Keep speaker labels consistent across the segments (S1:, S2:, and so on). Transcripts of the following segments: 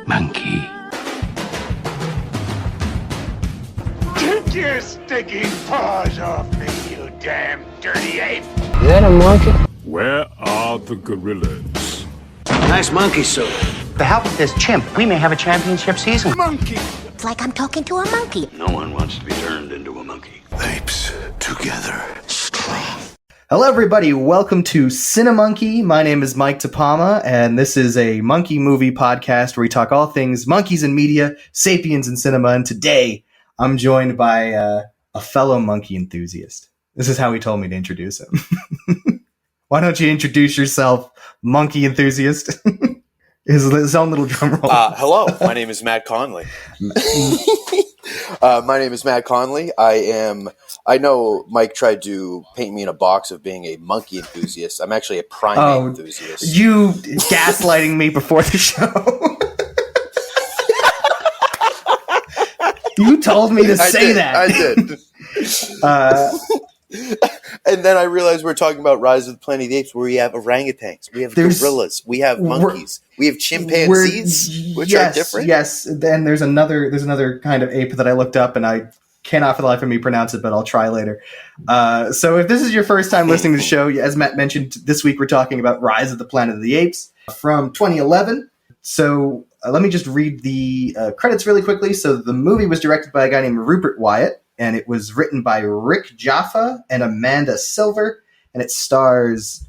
S1: Monkey.
S2: Take your stinking paws off me, you damn dirty ape!
S3: Is that a monkey?
S4: Where are the gorillas?
S1: Nice monkey suit.
S5: The help with this chimp, we may have a championship season.
S2: Monkey!
S6: It's like I'm talking to a monkey.
S1: No one wants to be turned into a monkey.
S7: Apes together.
S6: Strong.
S8: Hello, everybody. Welcome to Cinemonkey. My name is Mike Tapama, and this is a monkey movie podcast where we talk all things monkeys in media, sapiens in cinema. And today, I'm joined by a fellow monkey enthusiast. This is how he told me to introduce him. Why don't you introduce yourself, monkey enthusiast? his own little drum roll.
S9: Hello, my name is Matt Connolly. My name is Matt Connolly. I know Mike tried to paint me in a box of being a monkey enthusiast. I'm actually a primate enthusiast.
S8: You gaslighting me before the show. You told me to say that.
S9: I did. And then I realized we're talking about Rise of the Planet of the Apes, where we have orangutans, we have gorillas, we have monkeys, we have chimpanzees, which are different.
S8: Yes, then there's another kind of ape that I looked up, and I cannot for the life of me pronounce it, but I'll try later. So if this is your first time listening to the show, as Matt mentioned, this week we're talking about Rise of the Planet of the Apes from 2011. So let me just read the credits really quickly. So the movie was directed by a guy named Rupert Wyatt, and it was written by Rick Jaffa and Amanda Silver, and it stars,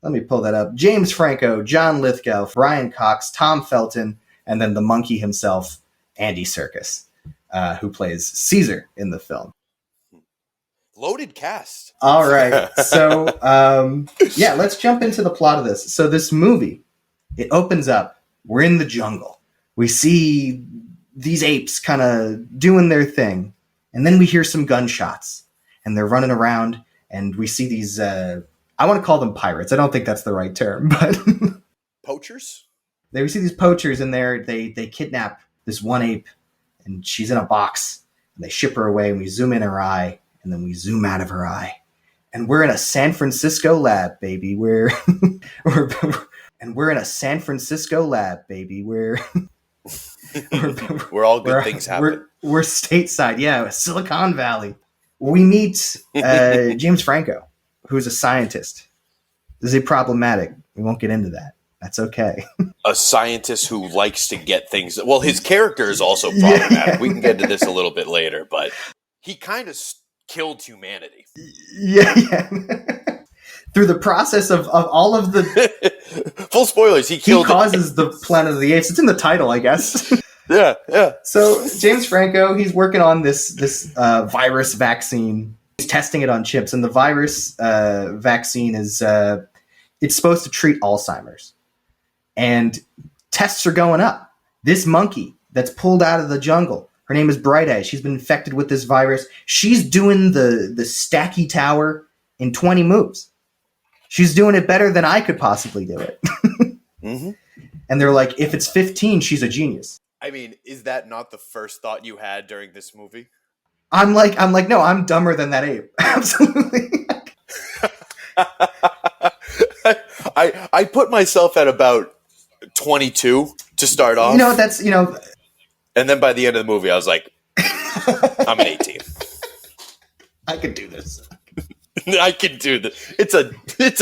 S8: let me pull that up, James Franco, John Lithgow, Brian Cox, Tom Felton, and then the monkey himself, Andy Serkis, who plays Caesar in the film.
S9: Loaded cast.
S8: All right. So, let's jump into the plot of this. So this movie, it opens up. We're in the jungle. We see these apes kind of doing their thing. And then we hear some gunshots. And they're running around. And we see these, I want to call them pirates. I don't think that's the right term. But
S9: Poachers?
S8: We see these poachers in there. They kidnap this one ape. And she's in a box. And they ship her away. And we zoom in her eye. And then we zoom out of her eye. And we're in a San Francisco lab, baby. We're in a San Francisco lab, baby. Where
S9: all good things happen.
S8: We're stateside, yeah, Silicon Valley. We meet James Franco, who's a scientist. Is he problematic? We won't get into that. That's okay.
S9: A scientist who likes to get things. Well, his character is also problematic. Yeah. We can get into this a little bit later, but he kind of killed humanity.
S8: Yeah. Through the process of all of the
S9: full spoilers, he
S8: causes the Planet of the Apes. It's in the title, I guess.
S9: Yeah.
S8: So James Franco, he's working on this virus vaccine. He's testing it on chimps, and the virus vaccine is it's supposed to treat Alzheimer's. And tests are going up. This monkey that's pulled out of the jungle, her name is Bright Eyes. She's been infected with this virus. She's doing the Stacky Tower in 20 moves. She's doing it better than I could possibly do it.
S9: Mm-hmm.
S8: And they're like, if it's 15, she's a genius.
S9: I mean, is that not the first thought you had during this movie?
S8: I'm like, no, I'm dumber than that ape. Absolutely.
S9: I put myself at about 22 to start off. And then by the end of the movie, I was like, I'm an 18.
S8: I can do this.
S9: I can do this. It's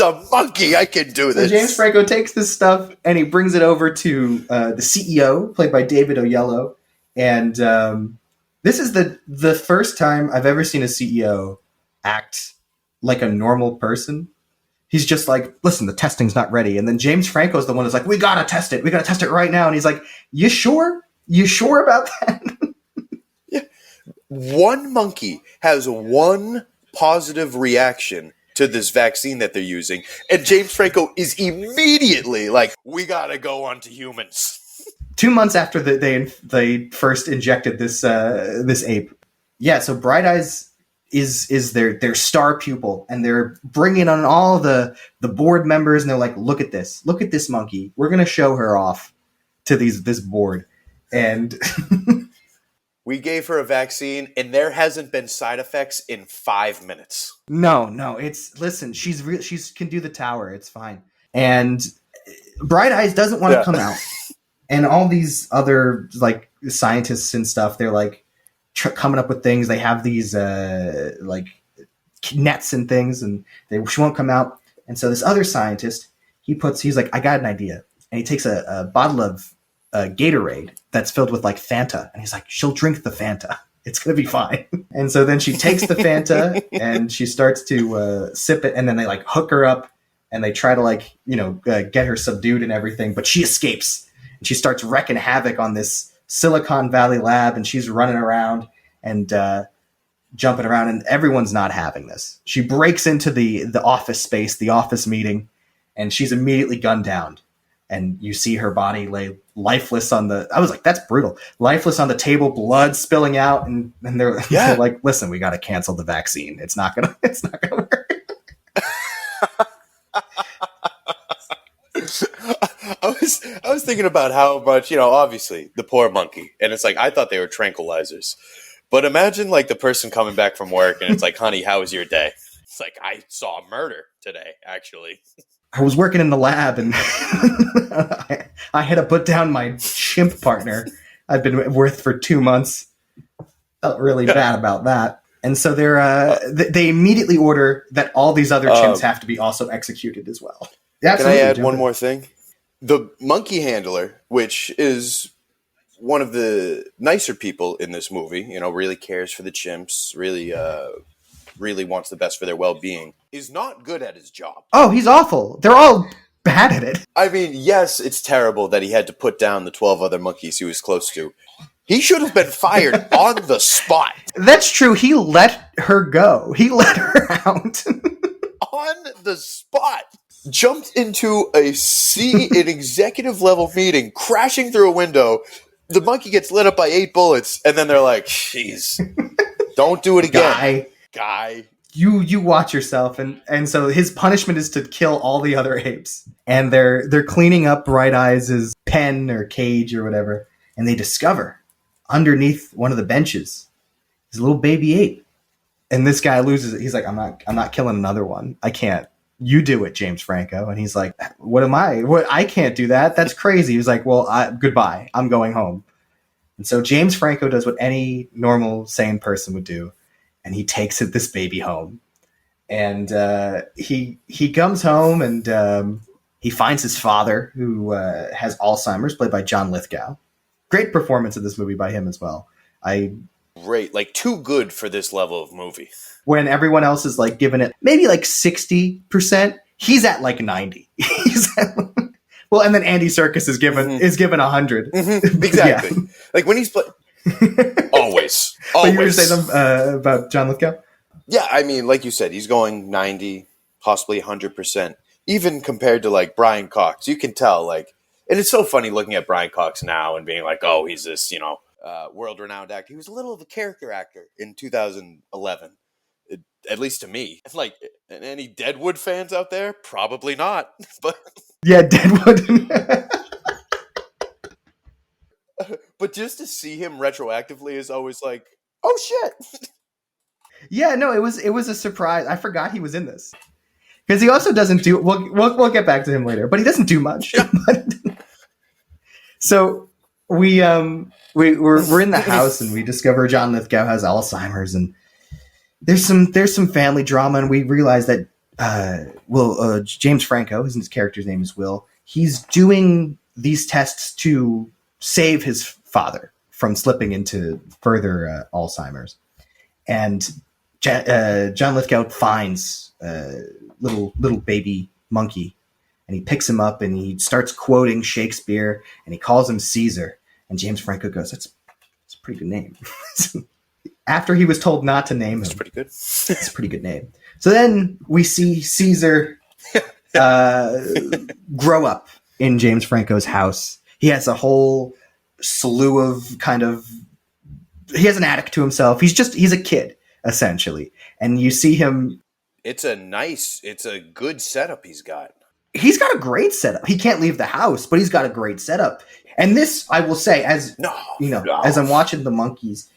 S9: a monkey. I can do this.
S8: So James Franco takes this stuff and he brings it over to the CEO, played by David Oyelowo. And this is the first time I've ever seen a CEO act like a normal person. He's just like, listen, the testing's not ready. And then James Franco's the one who's like, we got to test it. We got to test it right now. And he's like, you sure? You sure about that?
S9: Yeah. One monkey has one positive reaction to this vaccine that they're using, and James Franco is immediately like, we gotta go on to humans.
S8: 2 months after they first injected this ape. Yeah, so Bright Eyes is their star pupil, and they're bringing on all the board members, and they're like, look at this monkey. We're gonna show her off to this board. And
S9: we gave her a vaccine, and there hasn't been side effects in 5 minutes.
S8: No. Listen, she can do the tower. It's fine. And Bright Eyes doesn't want to come out. And all these other like scientists and stuff, they're like coming up with things. They have these like nets and things, and she won't come out. And so this other scientist, he's like, I got an idea. And he takes a bottle of Gatorade that's filled with like Fanta. And he's like, she'll drink the Fanta. It's going to be fine. And so then she takes the Fanta and she starts to sip it. And then they like hook her up and they try to like, get her subdued and everything. But she escapes and she starts wrecking havoc on this Silicon Valley lab. And she's running around and jumping around, and everyone's not having this. She breaks into the office space, the office meeting, and she's immediately gunned down. And you see her body lay lifeless on the. I was like, that's brutal. Lifeless on the table, blood spilling out, and they're like, listen, we got to cancel the vaccine. It's not gonna work.
S9: I was thinking about how much, obviously the poor monkey, and it's like I thought they were tranquilizers. But imagine like the person coming back from work and it's like, honey, how was your day? It's like, I saw a murder today, actually.
S8: I was working in the lab and I had to put down my chimp partner I've been with for 2 months. Felt really bad about that. And so they immediately order that all these other chimps have to be also executed as well.
S9: Can I add one more thing? The monkey handler, which is one of the nicer people in this movie, really cares for the chimps, really wants the best for their well-being, is not good at his job.
S8: Oh, he's awful. They're all bad at it.
S9: I mean, yes, it's terrible that he had to put down the 12 other monkeys he was close to. He should have been fired on the spot.
S8: That's true. He let her go. He let her out.
S9: On the spot. Jumped into an executive level meeting, crashing through a window. The monkey gets lit up by 8 bullets, and then they're like, jeez, don't do it again. Guy.
S8: You watch yourself, and so his punishment is to kill all the other apes. And they're cleaning up Bright Eyes' pen or cage or whatever, and they discover underneath one of the benches is a little baby ape. And this guy loses it. He's like, I'm not killing another one. I can't. You do it, James Franco. And he's like, what am I? What? I can't do that. That's crazy. He was like, well, goodbye. I'm going home. And so James Franco does what any normal, sane person would do. And he takes this baby home. And he comes home and he finds his father, who has Alzheimer's, played by John Lithgow. Great performance in this movie by him as well.
S9: Great. Like, too good for this level of movie.
S8: When everyone else is like giving it maybe like 60%, he's at like 90. Well, and then Andy Serkis is given 100.
S9: Mm-hmm. Exactly. Yeah. Like when he's always.
S8: But you were saying something about John Lithgow?
S9: Yeah, I mean, like you said, he's going 90, possibly 100%. Even compared to like Brian Cox, you can tell and it's so funny looking at Brian Cox now and being like, oh, he's this world-renowned actor. He was a little of a character actor in 2011. At least to me. Like, any Deadwood fans out there? Probably not. But
S8: yeah, Deadwood.
S9: But just to see him retroactively is always like, oh shit.
S8: Yeah, no, it was a surprise. I forgot he was in this because he also doesn't do. We'll get back to him later, but he doesn't do much. So we're in the house and we discover John Lithgow has Alzheimer's and. There's some family drama, and we realize that James Franco, his character's name is Will, he's doing these tests to save his father from slipping into further Alzheimer's. And John Lithgow finds little baby monkey, and he picks him up, and he starts quoting Shakespeare, and he calls him Caesar. And James Franco goes, that's a pretty good name. After he was told not to name him.
S9: That's pretty good.
S8: It's a pretty good name. So then we see Caesar grow up in James Franco's house. He has a whole slew of he has an attic to himself. He's a kid, essentially. And you see him.
S9: It's a good setup he's got.
S8: He's got a great setup. He can't leave the house, but he's got a great setup. And this, I will say, as I'm watching The Monkeys,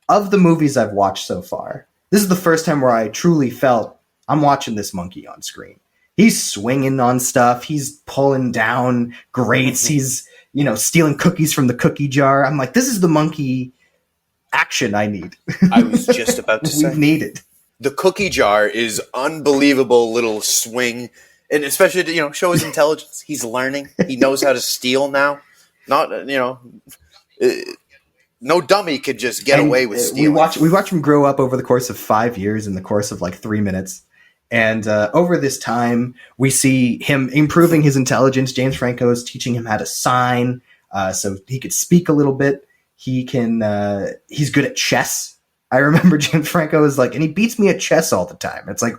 S8: of the movies I've watched so far, this is the first time where I truly felt I'm watching this monkey on screen. He's swinging on stuff. He's pulling down grates. He's, stealing cookies from the cookie jar. I'm like, this is the monkey action I need.
S9: I was just about to say.
S8: We need it.
S9: The cookie jar is unbelievable little swing, and especially to show his intelligence. He's learning. He knows how to steal now. Not no dummy could just get away with stealing.
S8: We watch him grow up over the course of 5 years in the course of like 3 minutes. And over this time, we see him improving his intelligence. James Franco is teaching him how to sign, so he could speak a little bit. He's good at chess. I remember James Franco is like, and he beats me at chess all the time. It's like,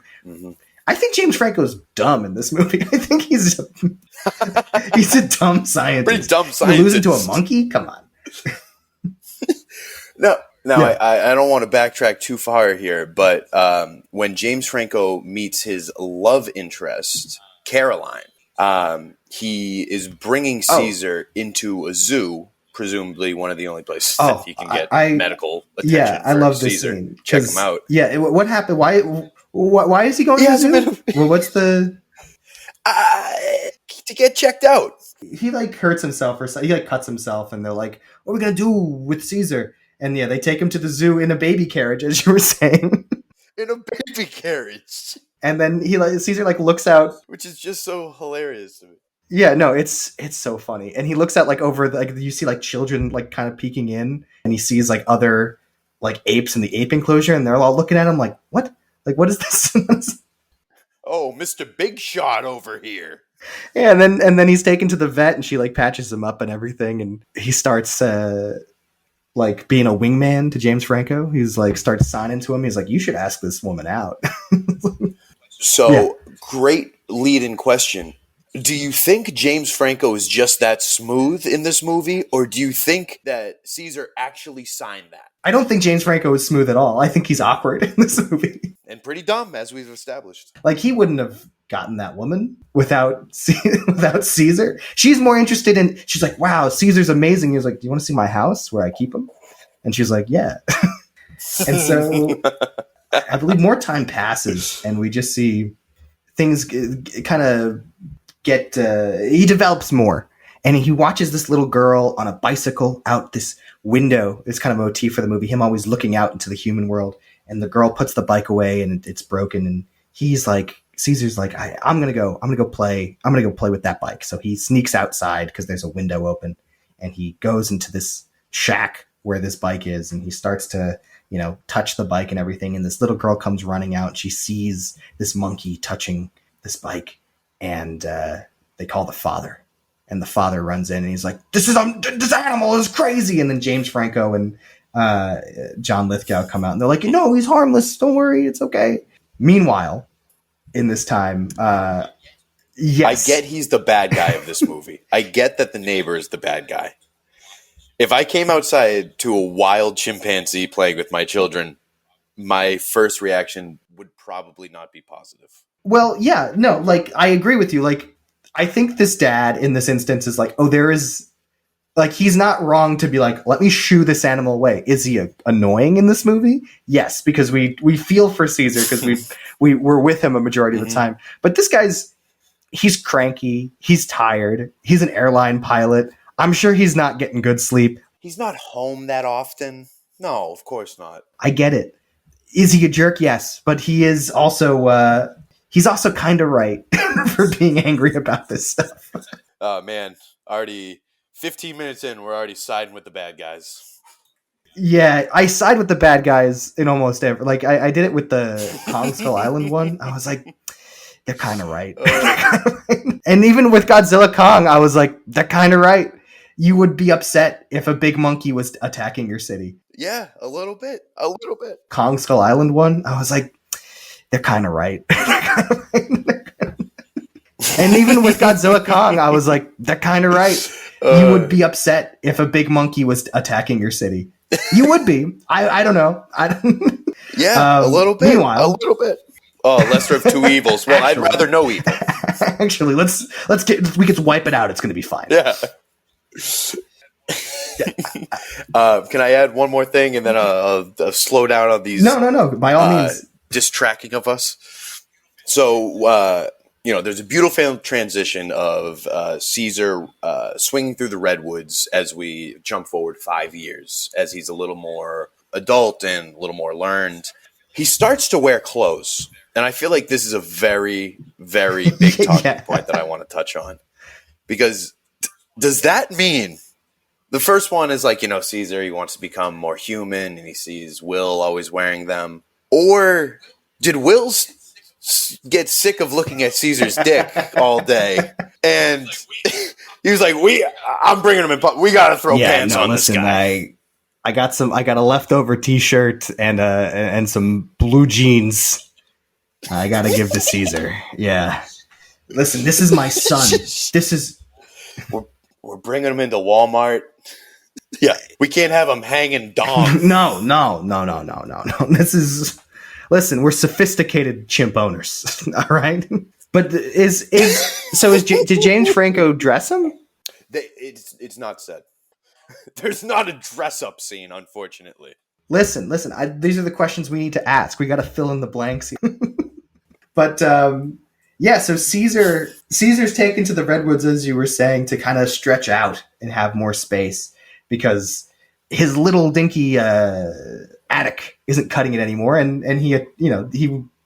S8: I think James Franco's dumb in this movie. I think he's a dumb scientist.
S9: Pretty dumb scientist.
S8: Losing to a monkey? Come on.
S9: No, I don't want to backtrack too far here, but when James Franco meets his love interest, Caroline, he is bringing Caesar into a zoo, presumably one of the only places that he can get medical attention.
S8: Yeah, I love this
S9: Caesar.
S8: scene.
S9: Check him out.
S8: Yeah, what happened? Why is he going to the zoo? Well, what's the...
S9: to get checked out.
S8: He like hurts himself or he like cuts himself, and they're like, what are we going to do with Caesar? And yeah, they take him to the zoo in a baby carriage, as you were saying.
S9: In a baby carriage.
S8: And then Caesar like looks out,
S9: which is just so hilarious to me.
S8: Yeah, no, it's so funny. And he looks out like over you see like children like kind of peeking in, and he sees like other like apes in the ape enclosure, and they're all looking at him like, what? Like, what is this?
S9: Oh, Mr. Big Shot over here.
S8: Yeah, and then he's taken to the vet, and she like patches him up and everything, and he starts like being a wingman to James Franco. He's like starts signing to him. He's like, you should ask this woman out.
S9: Great lead-in question. Do you think James Franco is just that smooth in this movie, or do you think that Caesar actually signed that?
S8: I don't think James Franco is smooth at all. I think he's awkward in this movie.
S9: And pretty dumb, as we've established.
S8: Like, he wouldn't have gotten that woman without Caesar. She's more interested in... She's like, wow, Caesar's amazing. He's like, do you want to see my house where I keep him? And she's like, yeah. And so I believe more time passes, and we just see things kind of get... he develops more. And he watches this little girl on a bicycle out this window. It's kind of a motif for the movie, him always looking out into the human world. And the girl puts the bike away, and it's broken. And he's like, Caesar's like, I'm gonna go play with that bike. So he sneaks outside because there's a window open, and he goes into this shack where this bike is, and he starts to, touch the bike and everything. And this little girl comes running out. And she sees this monkey touching this bike, and they call the father. And the father runs in, and he's like, this animal is crazy. And then James Franco and John Lithgow come out, and they're like, no, he's harmless. Don't worry. It's okay. Meanwhile, in this time, yes.
S9: I get he's the bad guy of this movie. I get that the neighbor is the bad guy. If I came outside to a wild chimpanzee playing with my children, my first reaction would probably not be positive.
S8: Well, yeah, no, like, I agree with you. Like, I think this dad in this instance is like, there is, like, he's not wrong to be like, let me shoo this animal away. Is he annoying in this movie? Yes, because we feel for Caesar because we're with him a majority of the time. But this he's cranky. He's tired. He's an airline pilot. I'm sure he's not getting good sleep.
S9: He's not home that often. No, of course not.
S8: I get it. Is he a jerk? Yes, but he is also... he's also kind of right for being angry about this stuff.
S9: Oh, man. Already 15 minutes in, we're already siding with the bad guys.
S8: Yeah, I side with the bad guys in almost every... Like, I did it with the Kong Skull Island one. I was like, they're kind of right. And even with Godzilla Kong, I was like, they're kind of right. You would be upset if a big monkey was attacking your city.
S9: Yeah, a little bit. A little bit.
S8: Kong Skull Island one, I was like, they're kind of right. And even with Godzilla Kong, I was like, they're kind of right. You would be upset if a big monkey was attacking your city. You would be. I don't know.
S9: Yeah, a little bit.
S8: Meanwhile,
S9: a little bit. Oh, lesser of two evils. Well, I'd rather no evil.
S8: Actually, we can wipe it out. It's going to be fine.
S9: Yeah. Can I add one more thing and then a slow down on these?
S8: No. By all means.
S9: Distracting of us. So there's a beautiful transition of Caesar swinging through the redwoods as we jump forward 5 years, as he's a little more adult and a little more learned. He starts to wear clothes, and I feel like this is a very, very big talking point that I want to touch on. Because does that mean... The first one is like, Caesar, he wants to become more human, and he sees Will always wearing them. Or did Will get sick of looking at Caesar's dick all day? And he was like, I'm bringing him in. We got to throw pants on this guy.
S8: I got a leftover T-shirt and some blue jeans. I got to give to Caesar. Yeah. Listen, this is my son. This is...
S9: We're bringing him into Walmart. Yeah, we can't have him hanging dong.
S8: No. This is... Listen, we're sophisticated chimp owners, all right? But did James Franco dress him?
S9: It's not said. There's not a dress-up scene, unfortunately.
S8: Listen. These are the questions we need to ask. We got to fill in the blanks here. But yeah, so Caesar's taken to the redwoods, as you were saying, to kind of stretch out and have more space because his little dinky attic isn't cutting it anymore, and he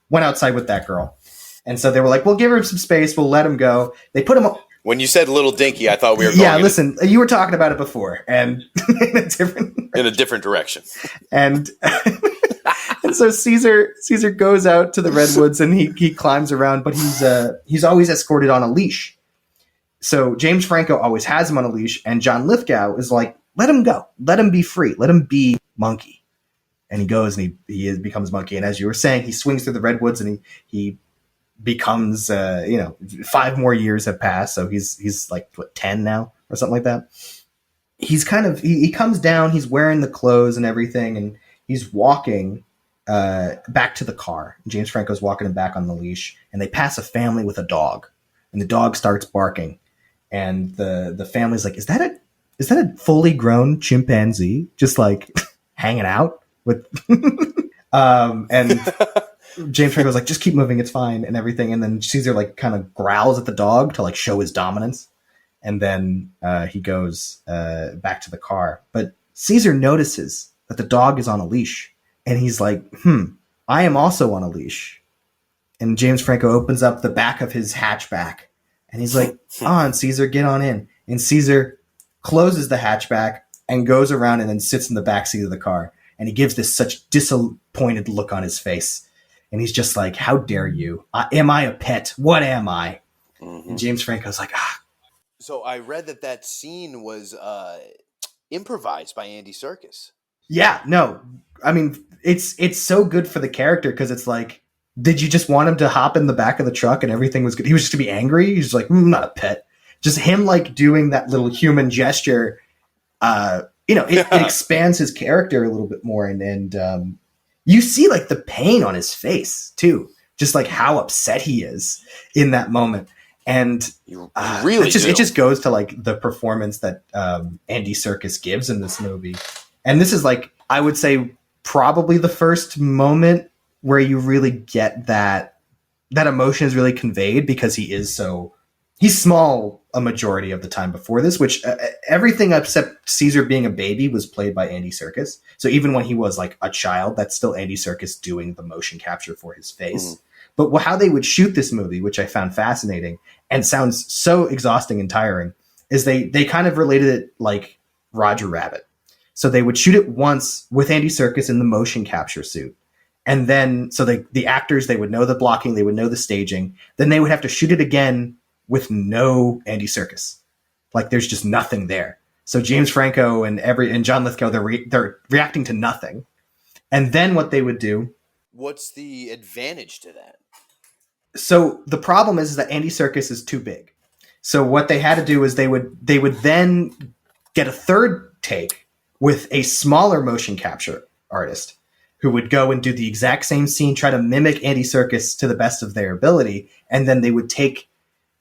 S8: went outside with that girl, and so they were like, "We'll give her some space. We'll let him go." They put him.
S9: When you said little dinky, I thought we were going.
S8: Yeah, listen, you were talking about it before, and
S9: in a different direction,
S8: and. And so Caesar goes out to the redwoods and he climbs around, but he's always escorted on a leash. So James Franco always has him on a leash, and John Lithgow is like, let him go, let him be free, let him be monkey. And he goes and he becomes monkey. And as you were saying, he swings through the redwoods and he becomes 5 more years have passed, so he's like 10 now or something like that. He's he comes down, he's wearing the clothes and everything, and he's walking back to the car. James Franco's walking him back on the leash, and they pass a family with a dog, and the dog starts barking, and the family's like, is that a fully grown chimpanzee just like hanging out with and James Franco's like, just keep moving, it's fine, and everything. And then Caesar like kind of growls at the dog to like show his dominance, and then he goes back to the car. But Caesar notices that the dog is on a leash. And he's like, I am also on a leash. And James Franco opens up the back of his hatchback. And he's like, on, Caesar, get on in. And Caesar closes the hatchback and goes around and then sits in the backseat of the car. And he gives this such disappointed look on his face. And he's just like, how dare you? Am I a pet? What am I? Mm-hmm. And James Franco's like,
S9: So I read that scene was improvised by Andy Serkis.
S8: Yeah, no. I mean, it's so good for the character because it's like, did you just want him to hop in the back of the truck and everything was good? He was just to be angry. He's like, I'm not a pet. Just him like doing that little human gesture. It expands his character a little bit more, and you see like the pain on his face too, just like how upset he is in that moment. And
S9: really,
S8: it just goes to like the performance that Andy Serkis gives in this movie. And this is like, I would say, probably the first moment where you really get that emotion is really conveyed, because he's small a majority of the time before this, which everything except Caesar being a baby was played by Andy Serkis. So even when he was like a child, that's still Andy Serkis doing the motion capture for his face. But how they would shoot this movie, which I found fascinating and sounds so exhausting and tiring, is they kind of related it like Roger Rabbit. So they would shoot it once with Andy Serkis in the motion capture suit. And then, so the actors, they would know the blocking, they would know the staging. Then they would have to shoot it again with no Andy Serkis. Like there's just nothing there. So James Franco and John Lithgow, they're reacting to nothing. And then what they would do.
S9: What's the advantage to that?
S8: So the problem is that Andy Serkis is too big. So what they had to do is they would then get a third take with a smaller motion capture artist who would go and do the exact same scene, try to mimic Andy Serkis to the best of their ability. And then they would take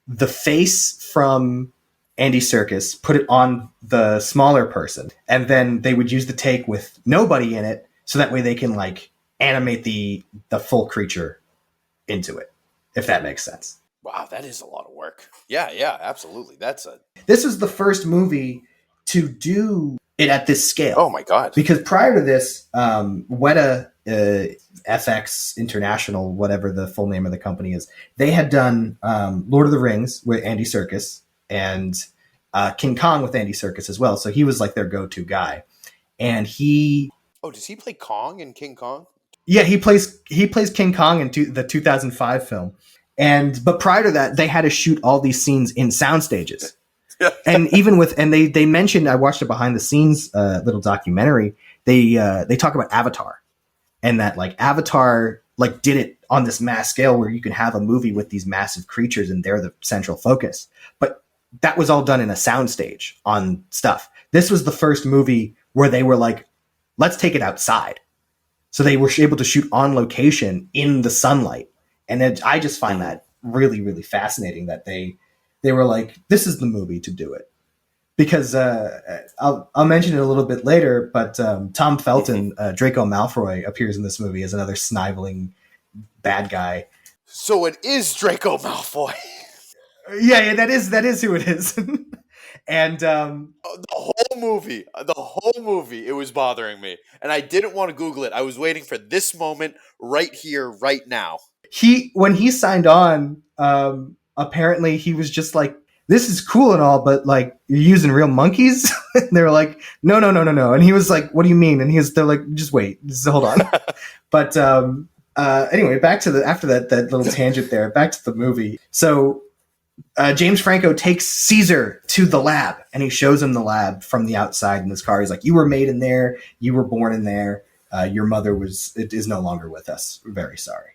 S8: the face from Andy Serkis, put it on the smaller person. And then they would use the take with nobody in it. So that way they can like animate the full creature into it, if that makes sense.
S9: Wow, that is a lot of work. Yeah, absolutely.
S8: This was the first movie to do it at this scale.
S9: Oh my god!
S8: Because prior to this, Weta FX International, whatever the full name of the company is, they had done Lord of the Rings with Andy Serkis and King Kong with Andy Serkis as well. So he was like their go-to guy, and
S9: does he play Kong in King Kong?
S8: yeah, he plays King Kong in the 2005 film. But prior to that, they had to shoot all these scenes in sound stages. And they mentioned, I watched a behind the scenes little documentary. They talk about Avatar, and that like Avatar like did it on this mass scale where you can have a movie with these massive creatures and they're the central focus. But that was all done in a sound stage on stuff. This was the first movie where they were like, let's take it outside. So they were able to shoot on location in the sunlight. And I just find that really, really fascinating that they were like, this is the movie to do it. Because I'll mention it a little bit later, but Tom Felton, Draco Malfoy, appears in this movie as another sniveling bad guy.
S9: So it is Draco Malfoy.
S8: Yeah, that is who it is. And
S9: the whole movie, it was bothering me, and I didn't want to Google it. I was waiting for this moment right here, right now.
S8: When he signed on, apparently he was just like, this is cool and all, but like, you're using real monkeys? And they were like, no. And he was like, what do you mean? And they're like, just wait, just hold on. But anyway, back to after that little tangent there, back to the movie. So James Franco takes Caesar to the lab, and he shows him the lab from the outside in his car. He's like, you were made in there. You were born in there. Your mother is no longer with us. We're very sorry.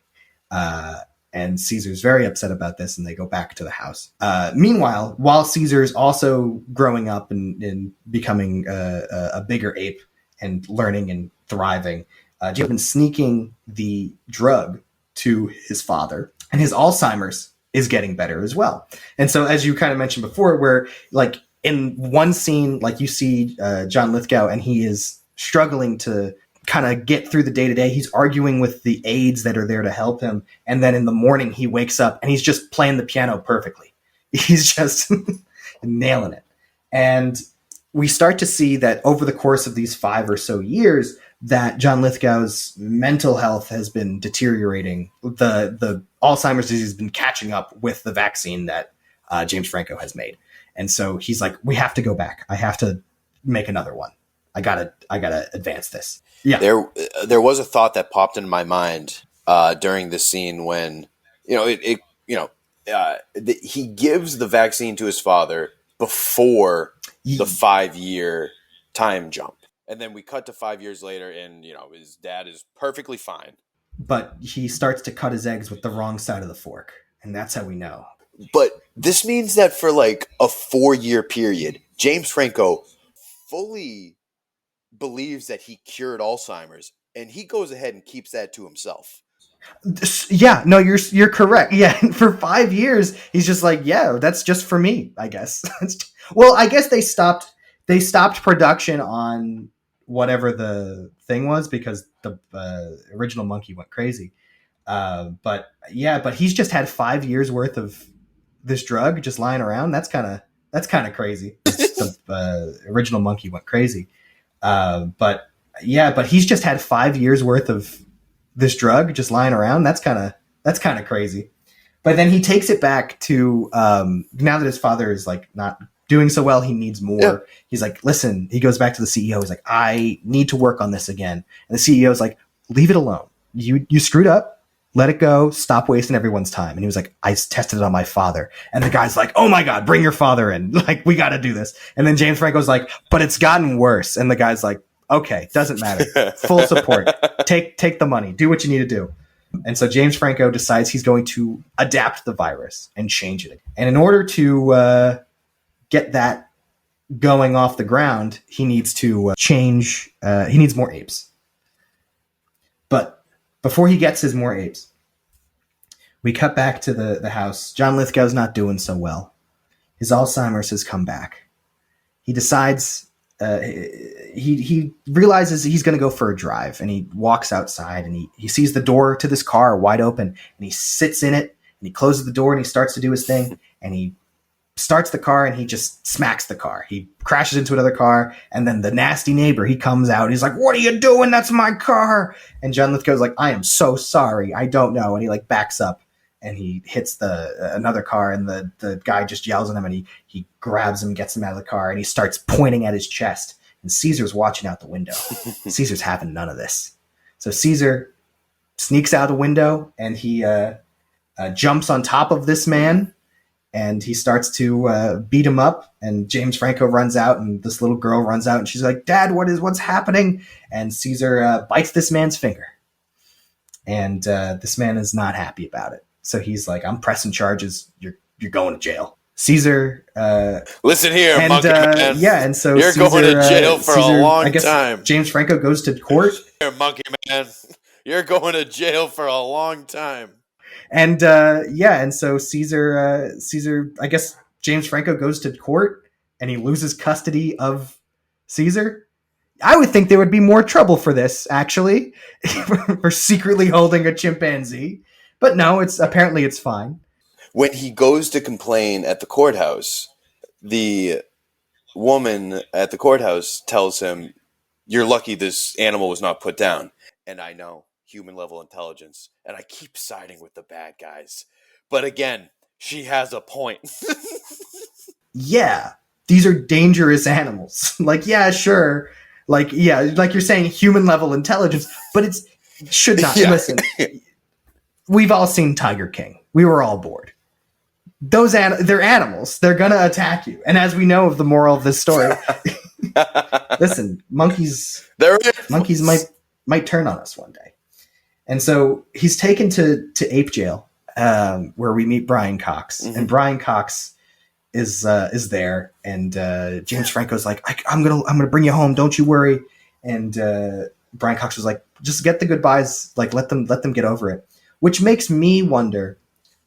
S8: And Caesar's very upset about this, and they go back to the house. Meanwhile, while Caesar's also growing up and becoming a bigger ape and learning and thriving, James has been sneaking the drug to his father, and his Alzheimer's is getting better as well. And so, as you kind of mentioned before, where like in one scene, like you see John Lithgow, and he is struggling to kind of get through the day-to-day. He's arguing with the aides that are there to help him. And then in the morning he wakes up and he's just playing the piano perfectly. He's just nailing it. And we start to see that over the course of these 5 or so years that John Lithgow's mental health has been deteriorating. The Alzheimer's disease has been catching up with the vaccine that James Franco has made. And so he's like, we have to go back. I have to make another one. I gotta advance this. Yeah.
S9: There was a thought that popped into my mind during the scene when he gives the vaccine to his father before the 5-year time jump, and then we cut to 5 years later, and his dad is perfectly fine,
S8: but he starts to cut his eggs with the wrong side of the fork, and that's how we know.
S9: But this means that for like a 4-year period, James Franco fully believes that he cured Alzheimer's, and he goes ahead and keeps that to himself.
S8: Yeah, no, you're correct. Yeah, for 5 years, he's just like, yeah, that's just for me, I guess. Well, I guess they stopped production on whatever the thing was because the original monkey went crazy. But he's just had 5 years worth of this drug just lying around. That's kind of crazy. The original monkey went crazy. But he's just had 5 years worth of this drug just lying around. That's kind of crazy. But then he takes it back to, now that his father is like not doing so well, he needs more. Yeah. He's like, listen, he goes back to the CEO. He's like, I need to work on this again. And the CEO is like, leave it alone. You screwed up. Let it go. Stop wasting everyone's time. And he was like, I tested it on my father. And the guy's like, oh my God, bring your father in. Like, we got to do this. And then James Franco's like, but it's gotten worse. And the guy's like, okay, doesn't matter. Full support. Take the money. Do what you need to do. And so James Franco decides he's going to adapt the virus and change it. And in order to get that going off the ground, he needs to change. He needs more apes. But before he gets his more apes, we cut back to the house. John Lithgow's not doing so well. His Alzheimer's has come back. He decides, he realizes he's going to go for a drive, and he walks outside, and he sees the door to this car wide open, and he sits in it, he closes the door and he starts to do his thing, and he starts the car and he just smacks the car. He crashes into another car, and then the nasty neighbor, he comes out. He's like, "What are you doing? That's my car." And John Lithgow's like, "I am so sorry. I don't know." And he like backs up and he hits the another car, and the guy just yells at him, and he grabs him, gets him out of the car, and he starts pointing at his chest. And Caesar's watching out the window. Caesar's having none of this. So Caesar sneaks out the window and he jumps on top of this man, and he starts to beat him up. And James Franco runs out, and this little girl runs out, and she's like, "Dad, what's happening?" And Caesar bites this man's finger, and this man is not happy about it. So he's like, "I'm pressing charges. You're going to jail." Caesar,
S9: listen here,
S8: and,
S9: monkey man.
S8: Yeah, and so
S9: you're
S8: Caesar,
S9: going to jail for
S8: Caesar,
S9: a long
S8: I guess
S9: time.
S8: James Franco goes to court.
S9: Here, monkey man, you're going to jail for a long time.
S8: And and so Caesar, I guess James Franco goes to court, and he loses custody of Caesar. I would think there would be more trouble for this, actually, for secretly holding a chimpanzee. But no, it's fine.
S9: When he goes to complain at the courthouse, the woman at the courthouse tells him, "You're lucky this animal was not put down." And I know human level intelligence, and I keep siding with the bad guys. But again, she has a point.
S8: Yeah, these are dangerous animals. Like, yeah, sure. Like, yeah, like you're saying human level intelligence, but it should not.
S9: Yeah.
S8: Listen, we've all seen Tiger King. We were all bored. They're animals. They're going to attack you. And as we know of the moral of this story, listen, monkeys might turn on us one day. And so he's taken to ape jail, where we meet Brian Cox. Mm-hmm. And Brian Cox is there, and James Franco's like, I'm gonna bring you home, don't you worry. And Brian Cox was like, just get the goodbyes, like let them get over it. Which makes me wonder,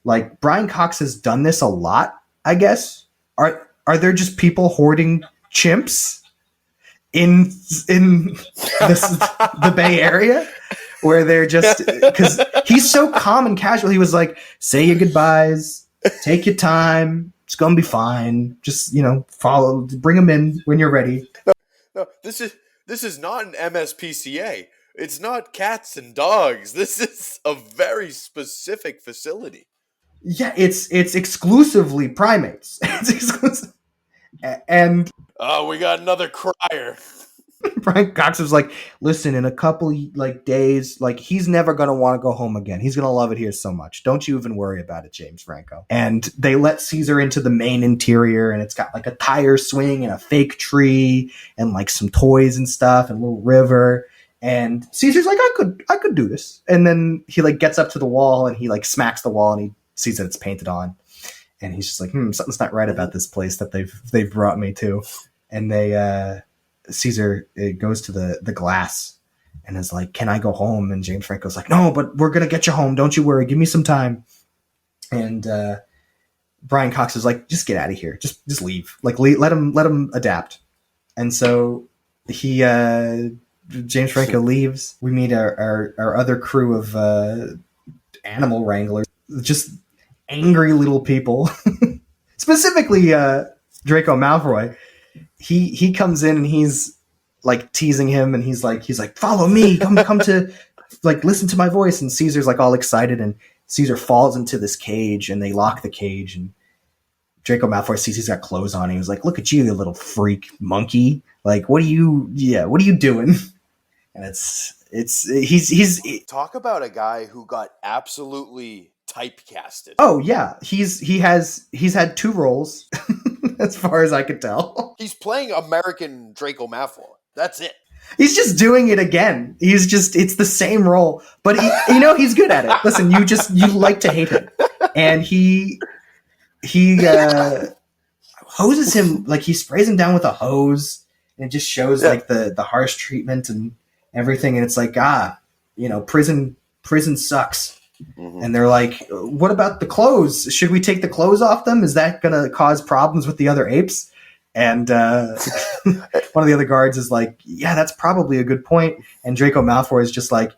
S8: like, Brian Cox has done this a lot, I guess. Are there just people hoarding chimps in the Bay Area, where they're just, because he's so calm and casual. He was like, say your goodbyes, take your time, it's gonna be fine. Just, bring them in when you're ready.
S9: No, this is not an MSPCA. It's not cats and dogs. This is a very specific facility.
S8: Yeah, it's exclusively primates. It's exclusive. And
S9: we got another crier.
S8: Brian Cox was like, listen, in a couple days, he's never going to want to go home again. He's going to love it here so much. Don't you even worry about it, James Franco. And they let Caesar into the main interior, and it's got a tire swing and a fake tree and some toys and stuff and a little river. And Caesar's like, I could do this. And then he gets up to the wall, and he smacks the wall, and he sees that it's painted on. And he's just like, something's not right about this place that they've brought me to. And Caesar goes to the glass and is like, can I go home? And James Franco's like, no, but we're going to get you home. Don't you worry. Give me some time. And Brian Cox is like, just get out of here. Just leave. Let him adapt. And so James Franco leaves. We meet our other crew of animal wranglers, just angry little people. Specifically Draco Malfoy. He comes in and he's teasing him, and he's like, follow me, come to listen to my voice. And Caesar's all excited, and Caesar falls into this cage, and they lock the cage, and Draco Malfoy sees he's got clothes on, and he's like, look at you little freak monkey. What are you doing? And he's
S9: talk about a guy who got absolutely typecasted.
S8: Oh yeah, he's had 2 roles as far as I could tell.
S9: He's playing American Draco Malfoy. That's it.
S8: He's just doing it again. It's the same role, but he's good at it. Listen, you like to hate him, and he hoses him, he sprays him down with a hose, and it just shows the harsh treatment and everything. And it's prison sucks. Mm-hmm. And they're like, what about the clothes? Should we take the clothes off them? Is that going to cause problems with the other apes? And one of the other guards is like, yeah, that's probably a good point. And Draco Malfoy is just like,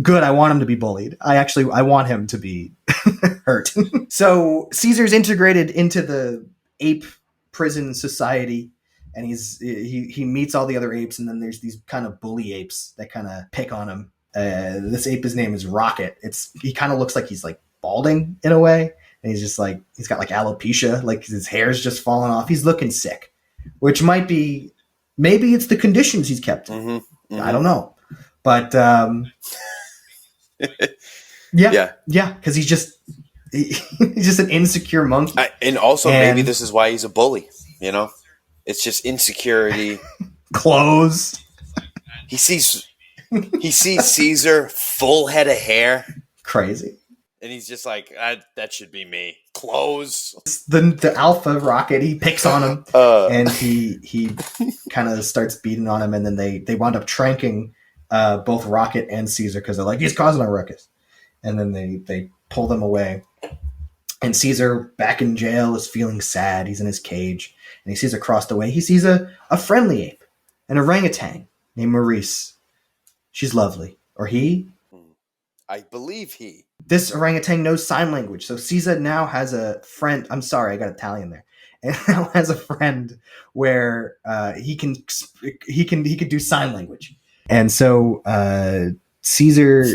S8: Good. I want him to be bullied. I want him to be hurt. So Caesar's integrated into the ape prison society, and he meets all the other apes, and then there's these kind of bully apes that kind of pick on him. This ape, his name is Rocket. He kind of looks like he's like balding in a way, and he's just like he's got like alopecia, like his hair's just falling off. He's looking sick, which might be maybe it's the conditions he's kept in.
S9: Mm-hmm.
S8: I don't know, but yeah, because he's just an insecure monkey.
S9: And also maybe this is why he's a bully. You know, it's just insecurity.
S8: Clothes.
S9: He sees Caesar full head of hair,
S8: crazy,
S9: and he's just like, that should be me. Clothes.
S8: The alpha Rocket, he picks on him, and he kind of starts beating on him, and then they wound up tranking both Rocket and Caesar because they're like, he's causing a ruckus, and then they pull them away. And Caesar, back in jail, is feeling sad. He's in his cage, and he sees across the way. He sees a friendly ape, an orangutan named Maurice. She's lovely. Or he?
S9: I believe he.
S8: This orangutan knows sign language, so Caesar now has a friend. I'm sorry, I got Italian there. And now has a friend where he can do sign language. And so Caesar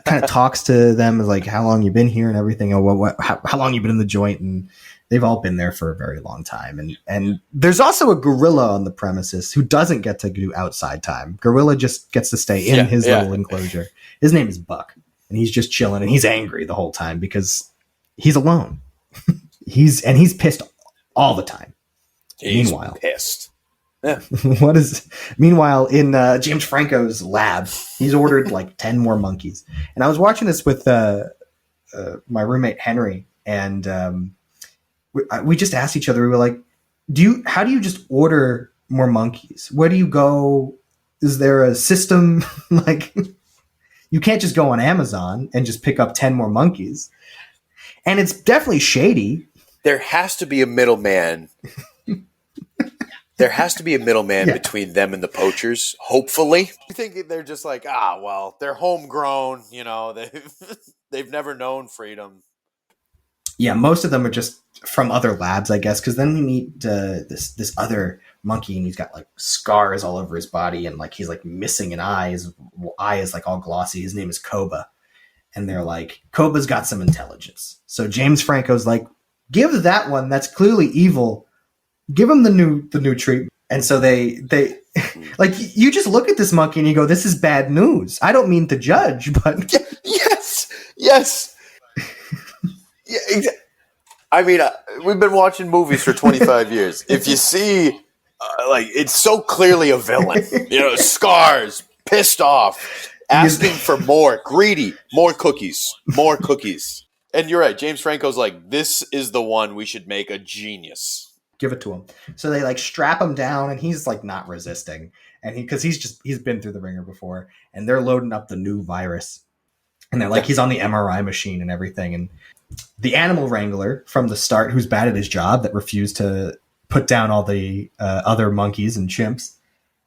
S8: kind of talks to them like, how long you been here and everything, or how long you been in the joint, and they've all been there for a very long time. And there's also a gorilla on the premises who doesn't get to do outside time. Gorilla just gets to stay in his little enclosure. His name is Buck, and he's just chilling, and he's angry the whole time because he's alone. he's pissed all the time. Meanwhile,
S9: pissed.
S8: Yeah. Meanwhile, in James Franco's lab, he's ordered like 10 more monkeys. And I was watching this with my roommate Henry, and we just asked each other, we were like, how do you just order more monkeys? Where do you go? Is there a system? Like, you can't just go on Amazon and just pick up 10 more monkeys. And it's definitely shady.
S9: There has to be a middleman. There has to be a middleman between them and the poachers, hopefully. You think they're just like, well, they're homegrown, you know, they've never known freedom.
S8: Yeah, most of them are just from other labs, I guess, because then we meet this other monkey, and he's got like scars all over his body, and like he's like missing an eye. His eye is like all glossy. His name is Koba. And they're like, Koba's got some intelligence. So James Franco's like, give that one that's clearly evil, give him the new treatment. And so they like, you just look at this monkey and you go, this is bad news. I don't mean to judge, but
S9: yes. Yeah, I mean, we've been watching movies for 25 years. If you see, like, it's so clearly a villain, you know, scars, pissed off, asking for more, greedy, more cookies. And you're right. James Franco's like, this is the one we should make a genius.
S8: Give it to him. So they like strap him down, and he's like not resisting. And because he's been through the ringer before, and they're loading up the new virus, and they're like, he's on the MRI machine and everything. And the animal wrangler from the start, who's bad at his job, that refused to put down all the other monkeys and chimps,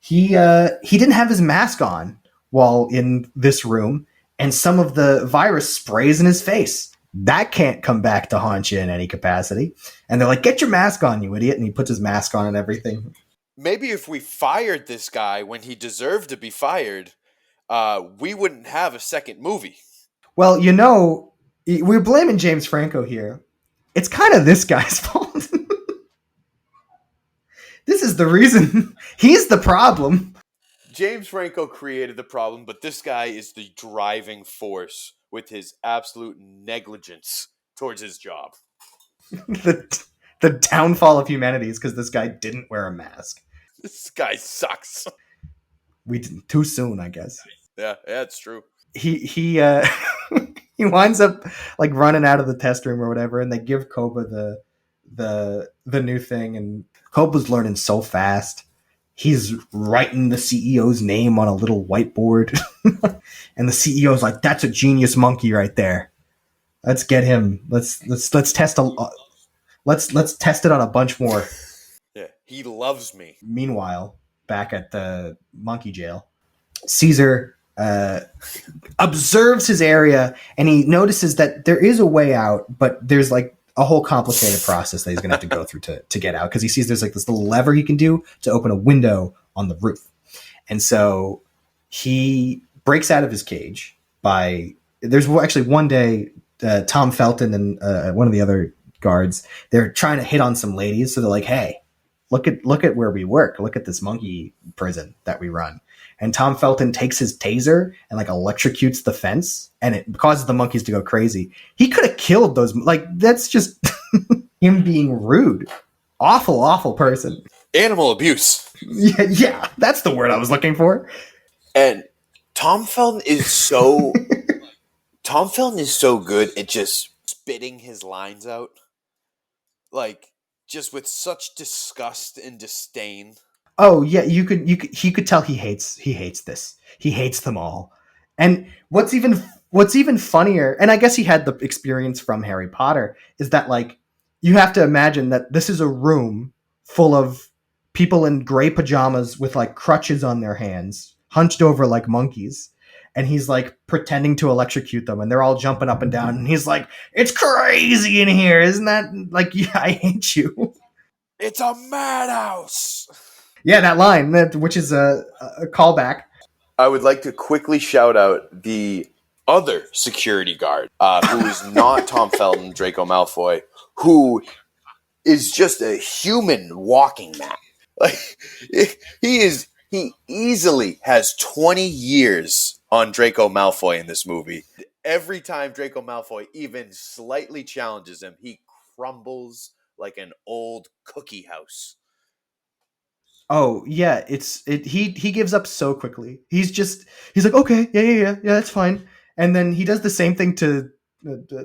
S8: he didn't have his mask on while in this room, and some of the virus sprays in his face. That can't come back to haunt you in any capacity. And they're like, get your mask on, you idiot. And he puts his mask on and everything.
S9: Maybe if we fired this guy when he deserved to be fired, we wouldn't have a second movie.
S8: Well, you know, we're blaming James Franco here. It's kind of this guy's fault. This is the reason. He's the problem.
S9: James Franco created the problem, but this guy is the driving force with his absolute negligence towards his job.
S8: the downfall of humanity is because this guy didn't wear a mask.
S9: This guy sucks.
S8: We didn't too soon, I guess.
S9: Yeah, it's true.
S8: He he winds up like running out of the test room or whatever, and they give Koba the new thing, and Koba's learning so fast. He's writing the CEO's name on a little whiteboard, and the CEO's like, "That's a genius monkey right there. Let's get him. Let's test let's test it on a bunch more."
S9: Yeah, he loves me.
S8: Meanwhile, back at the monkey jail, Caesar observes his area, and he notices that there is a way out, but there's like a whole complicated process that he's going to have to go through to get out, because he sees there's like this little lever he can do to open a window on the roof. And so he breaks out of his cage by, there's actually one day, Tom Felton and one of the other guards, they're trying to hit on some ladies. So they're like, hey, look at where we work. Look at this monkey prison that we run. And Tom Felton takes his taser and like electrocutes the fence, and it causes the monkeys to go crazy. He could have killed those. Like, that's just him being rude. Awful person.
S9: Animal abuse.
S8: Yeah, that's the word I was looking for.
S9: And Tom Felton is so Tom Felton is so good at just spitting his lines out. Like, just with such disgust and disdain.
S8: Oh yeah, he could tell he hates this. He hates them all. And what's even funnier, and I guess he had the experience from Harry Potter, is that like you have to imagine that this is a room full of people in gray pajamas with like crutches on their hands, hunched over like monkeys. And he's like pretending to electrocute them, and they're all jumping up and down. And he's like, "It's crazy in here, isn't that?" Like, yeah, I hate you.
S9: It's a madhouse.
S8: Yeah, that line, which is a callback.
S9: I would like to quickly shout out the other security guard, who is not Tom Felton, Draco Malfoy, who is just a human walking map. Like, he easily has 20 years on Draco Malfoy in this movie. Every time Draco Malfoy even slightly challenges him, he crumbles like an old cookie house.
S8: Oh yeah, he gives up so quickly. He's like, okay, yeah, that's fine. And then he does the same thing to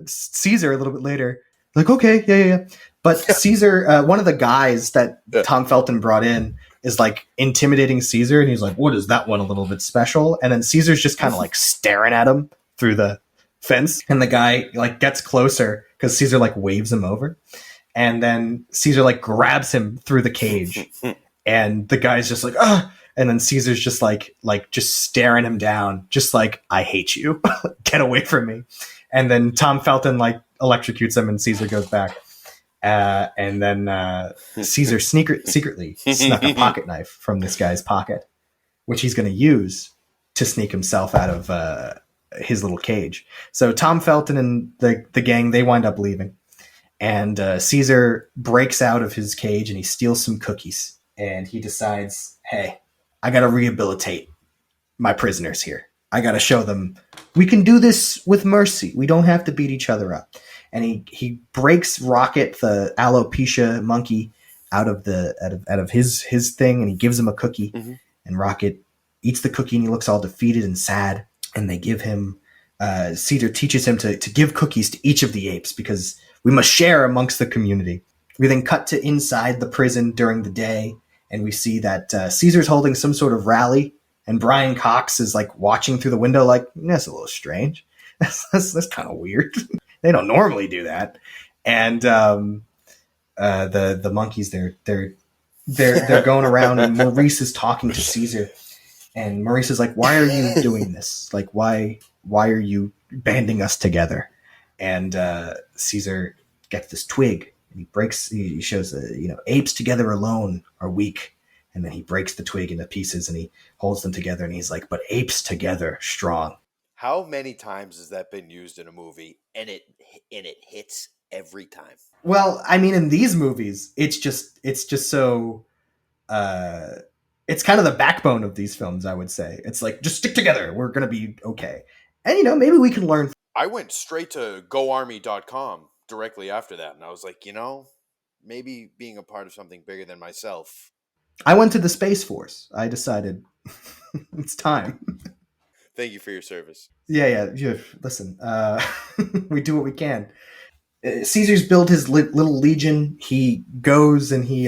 S8: Caesar a little bit later. Like, okay, yeah. But Caesar, one of the guys that Tom Felton brought in, is like intimidating Caesar, and he's like, what is that one a little bit special? And then Caesar's just kind of like staring at him through the fence, and the guy like gets closer because Caesar like waves him over, and then Caesar like grabs him through the cage. And the guy's just like, ah, and then Caesar's just like just staring him down, just like, I hate you, get away from me. And then Tom Felton like electrocutes him, and Caesar goes back. And then Caesar secretly snuck a pocket knife from this guy's pocket, which he's going to use to sneak himself out of his little cage. So Tom Felton and the gang, they wind up leaving, and Caesar breaks out of his cage and he steals some cookies. And he decides, hey, I got to rehabilitate my prisoners here. I got to show them we can do this with mercy. We don't have to beat each other up. And he breaks Rocket, the alopecia monkey, out of his thing, and he gives him a cookie. Mm-hmm. And Rocket eats the cookie, and he looks all defeated and sad. And they give him Caesar teaches him to give cookies to each of the apes, because we must share amongst the community. We then cut to inside the prison during the day. And we see that Caesar's holding some sort of rally, and Brian Cox is like watching through the window, like, that's a little strange. That's kind of weird. They don't normally do that. And the monkeys, they're going around, and Maurice is talking to Caesar, and Maurice is like, "Why are you doing this? Like, why are you banding us together?" And Caesar gets this twig. And he shows apes together alone are weak. And then he breaks the twig into pieces and he holds them together, and he's like, but apes together strong.
S9: How many times has that been used in a movie, and it hits every time?
S8: Well, I mean, in these movies, it's just so it's kind of the backbone of these films, I would say. It's like, just stick together, we're going to be okay. And maybe we can learn.
S9: I went straight to goarmy.com directly after that, and I was like, maybe being a part of something bigger than myself.
S8: I went to the Space Force. I decided it's time.
S9: Thank you for your service.
S8: Yeah. Listen, we do what we can. Caesar's built his little legion. He goes and he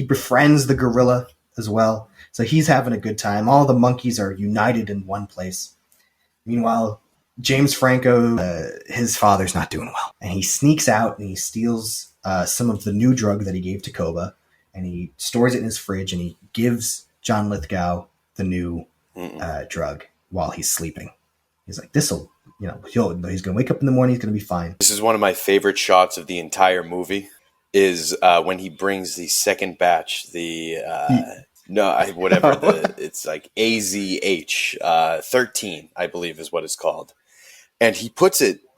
S8: befriends the gorilla as well. So he's having a good time. All the monkeys are united in one place. Meanwhile, James Franco, his father's not doing well. And he sneaks out and he steals some of the new drug that he gave to Koba. And he stores it in his fridge, and he gives John Lithgow the new drug, while he's sleeping. He's like, this'll, he's going to wake up in the morning. He's going to be fine.
S9: This is one of my favorite shots of the entire movie is when he brings the second batch, it's like AZH 13, I believe is what it's called. And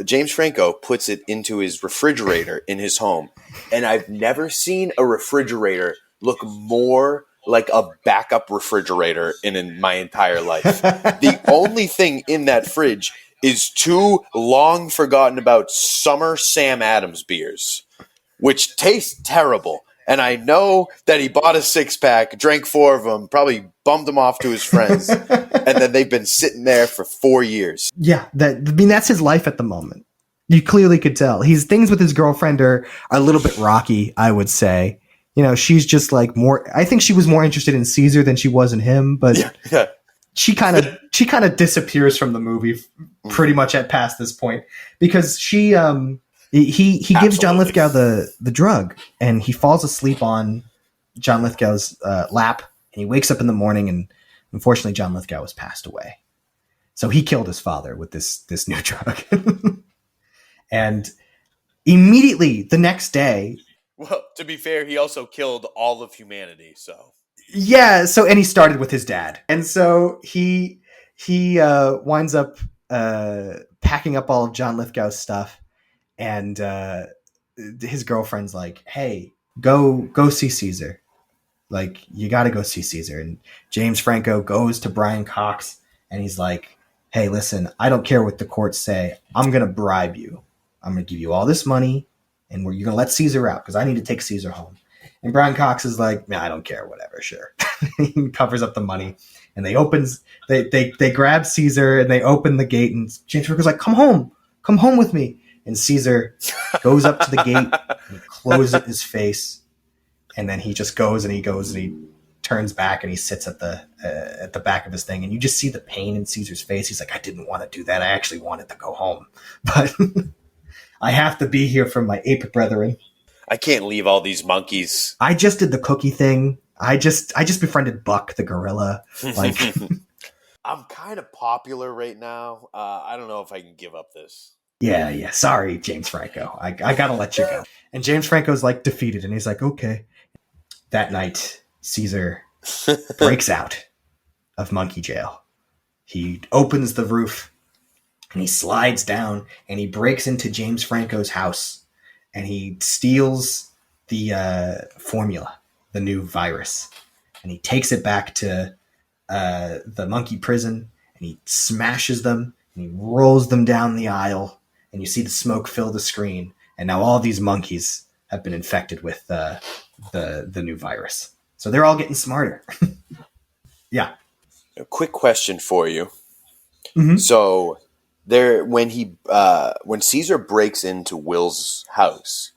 S9: James Franco puts it into his refrigerator in his home. And I've never seen a refrigerator look more like a backup refrigerator in my entire life. The only thing in that fridge is 2 long forgotten about summer Sam Adams beers, which taste terrible. And I know that he bought a 6-pack, drank 4 of them, probably bummed them off to his friends, and then they've been sitting there for 4 years.
S8: Yeah, that's his life at the moment. You clearly could tell. Things with his girlfriend are a little bit rocky, I would say. She's just like I think she was more interested in Caesar than she was in him, but
S9: Yeah.
S8: she kind of disappears from the movie pretty much at past this point, because he gives John Lithgow the drug, and he falls asleep on John Lithgow's lap, and he wakes up in the morning, and unfortunately John Lithgow has passed away. So he killed his father with this new drug. And immediately the next day,
S9: Well, to be fair, he also killed all of humanity, so.
S8: Yeah, and he started with his dad. And so he winds up packing up all of John Lithgow's stuff, and his girlfriend's like, "Hey, go see Caesar. Like, you got to go see Caesar." And James Franco goes to Brian Cox, and he's like, "Hey, listen, I don't care what the courts say. I'm going to bribe you. I'm going to give you all this money, and you're going to let Caesar out because I need to take Caesar home." And Brian Cox is like, "Nah, I don't care, whatever, sure." He covers up the money, and they grab Caesar, and they open the gate, and James Franco's like, come home with me." And Caesar goes up to the gate, and he closes his face, and then he just goes and he turns back, and he sits at the back of his thing, and you just see the pain in Caesar's face. He's like, "I didn't want to do that. I actually wanted to go home, but I have to be here for my ape brethren.
S9: I can't leave all these monkeys."
S8: I just did the cookie thing. I just befriended Buck the gorilla. Like,
S9: I'm kind of popular right now. I don't know if I can give up this.
S8: yeah. Sorry, James Franco. I gotta let you go. And James Franco's like defeated, and he's like, okay. That night, Caesar breaks out of monkey jail. He opens the roof, and he slides down, and he breaks into James Franco's house, and he steals the formula, the new virus, and he takes it back to the monkey prison, and he smashes them, and he rolls them down the aisle, and you see the smoke fill the screen, and now all these monkeys have been infected with the new virus. So they're all getting smarter. Yeah.
S9: A quick question for you.
S8: Mm-hmm.
S9: So when Caesar breaks into Will's house,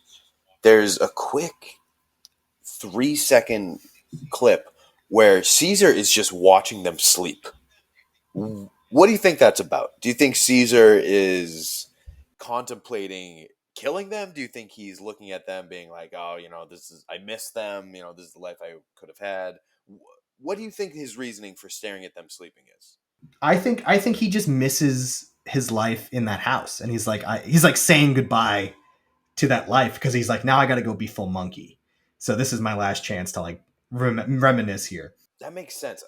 S9: there's a quick 3-second clip where Caesar is just watching them sleep. What do you think that's about? Do you think Caesar is contemplating killing them? Do you think he's looking at them being like, "Oh, I miss them. This is the life I could have had"? What do you think his reasoning for staring at them sleeping is?
S8: I think he just misses his life in that house, and he's like saying goodbye to that life, because he's like, now I got to go be full monkey. So this is my last chance to like reminisce here.
S9: That makes sense.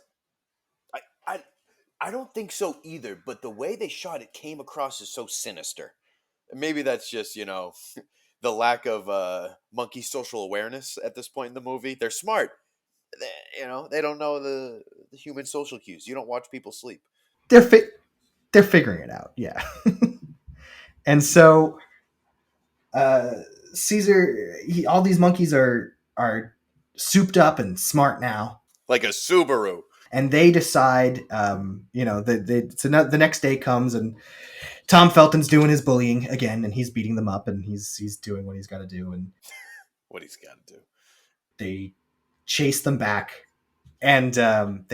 S9: I don't think so either, but the way they shot it came across as so sinister. Maybe that's just, the lack of monkey social awareness at this point in the movie. They're smart. They don't know the human social cues. You don't watch people sleep.
S8: They're figuring it out, yeah. And so Caesar, all these monkeys are souped up and smart now.
S9: Like a Subaru.
S8: And they decide, the next day comes, and Tom Felton's doing his bullying again, and he's beating them up, and he's doing what he's got to do. And
S9: what he's got to do.
S8: They chase them back, and and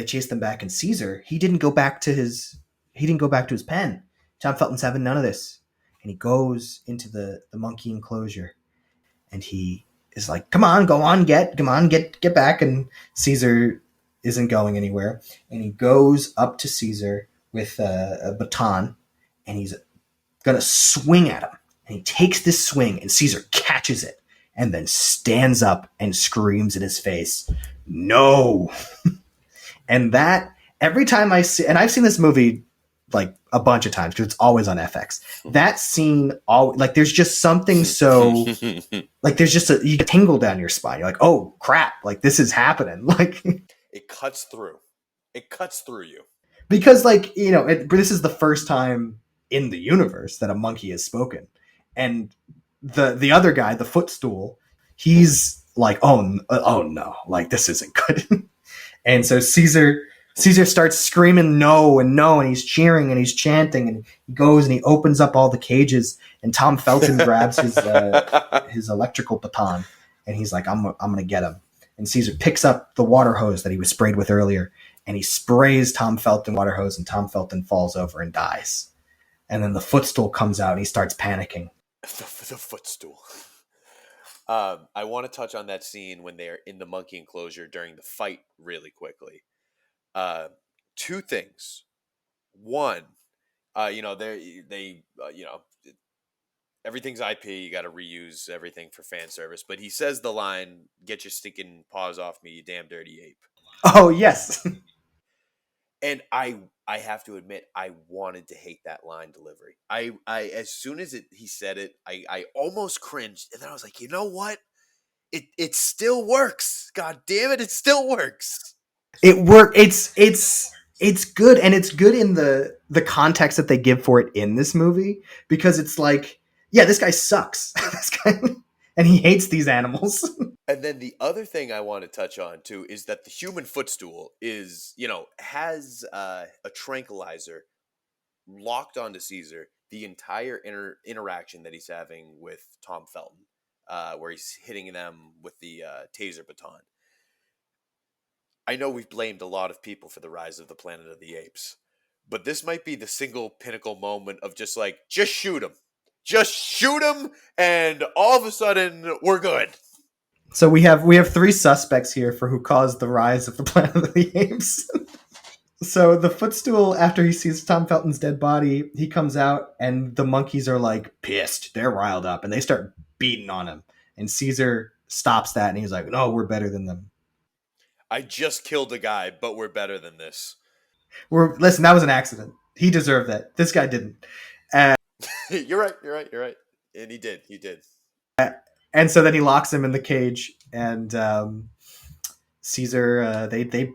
S8: Caesar, he didn't go back to his pen. Tom Felton's having none of this, and he goes into the monkey enclosure, and he is like, come on, get back. And Caesar isn't going anywhere, and he goes up to Caesar with a baton, and he's gonna swing at him. And he takes this swing, and Caesar catches it, and then stands up and screams in his face, "No!" And that every time I see, and I've seen this movie like a bunch of times because it's always on FX. That scene, all like there's just something so like there's just you get tingle down your spine. You're like, oh crap, like this is happening. Like
S9: It cuts through. It cuts through you.
S8: because like this is the first time in the universe that a monkey has spoken, and the other guy, the footstool, he's like, oh no, like this isn't good. And so Caesar starts screaming no and no, and he's cheering and he's chanting, and he goes and he opens up all the cages, and Tom Felton grabs his electrical baton, and he's like, I'm gonna get him. And Caesar picks up the water hose that he was sprayed with earlier, and he sprays Tom Felton water hose, and Tom Felton falls over and dies. And then the footstool comes out, and he starts panicking.
S9: The footstool. I want to touch on that scene when they're in the monkey enclosure during the fight really quickly. Two things. One, everything's IP. You got to reuse everything for fan service. But he says the line, "Get your stinking paws off me, you damn dirty ape."
S8: Oh yes.
S9: And I have to admit, I wanted to hate that line delivery. I as soon as he said it, I almost cringed, and then I was like, you know what? It still works. God damn it, it still works.
S8: It work. It's good, and it's good in the context that they give for it in this movie, because it's like, yeah, this guy sucks. This guy, and he hates these animals.
S9: And then the other thing I want to touch on too is that the human footstool has a tranquilizer locked onto Caesar the entire interaction that he's having with Tom Felton, where he's hitting them with the taser baton. I know we've blamed a lot of people for the rise of the Planet of the Apes, but this might be the single pinnacle moment of just shoot him, and all of a sudden we're good.
S8: So we have three suspects here for who caused the rise of the Planet of the Apes. So the footstool, after he sees Tom Felton's dead body, he comes out, and the monkeys are like pissed. They're riled up, and they start beating on him. And Caesar stops that, and he's like, "No, we're better than them.
S9: I just killed a guy, but we're better than this."
S8: Listen, that was an accident. He deserved that. This guy didn't."
S9: You're right. And he did.
S8: And so then he locks him in the cage, and Caesar, they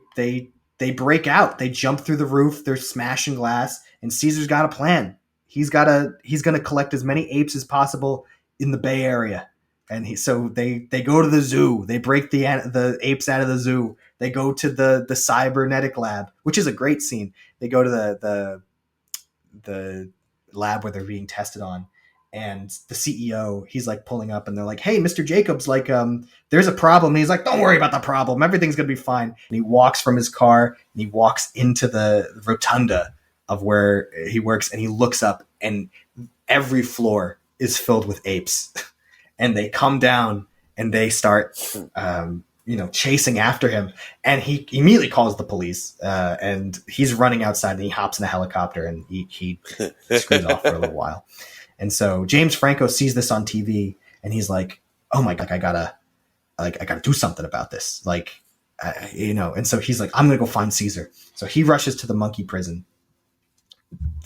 S8: break out. They jump through the roof. They're smashing glass, and Caesar's got a plan. He's going to collect as many apes as possible in the Bay Area. And they go to the zoo. They break the apes out of the zoo. They go to the cybernetic lab, which is a great scene. They go to the lab where they're being tested on, and the CEO, he's like pulling up, and they're like, "Hey, Mr. Jacobs, like, there's a problem." And he's like, "Don't worry about the problem. Everything's gonna be fine." And he walks from his car, and he walks into the rotunda of where he works, and he looks up, and every floor is filled with apes. And they come down, and they start, chasing after him. And he immediately calls the police, and he's running outside, and he hops in a helicopter, and he screws off for a little while. And so James Franco sees this on TV, and he's like, "Oh my God, I gotta do something about this." And so he's like, "I'm going to go find Caesar." So he rushes to the monkey prison.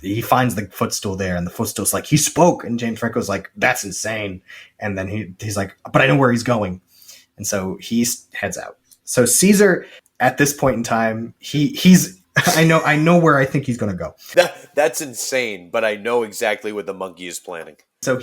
S8: He finds the footstool there, and the footstool's like, "He spoke." And James Franco's like, "That's insane." And then he's like, "But I know where he's going." And so he heads out. So Caesar, at this point in time, he's I know where I think he's going to go.
S9: That's insane, but I know exactly what the monkey is planning.
S8: So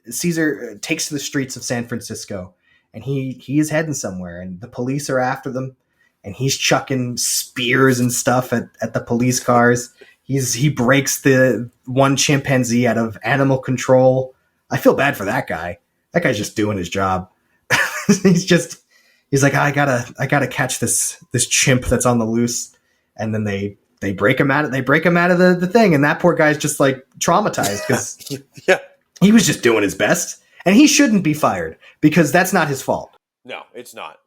S8: Caesar takes to the streets of San Francisco, and he is heading somewhere, and the police are after them, and he's chucking spears and stuff at the police cars. He breaks the one chimpanzee out of animal control. I feel bad for that guy. That guy's just doing his job. He's like, I gotta catch this chimp that's on the loose. And then they break him out of the thing, and that poor guy's just like traumatized because
S9: yeah,
S8: he was just doing his best, and he shouldn't be fired because that's not his fault.
S9: No, it's not.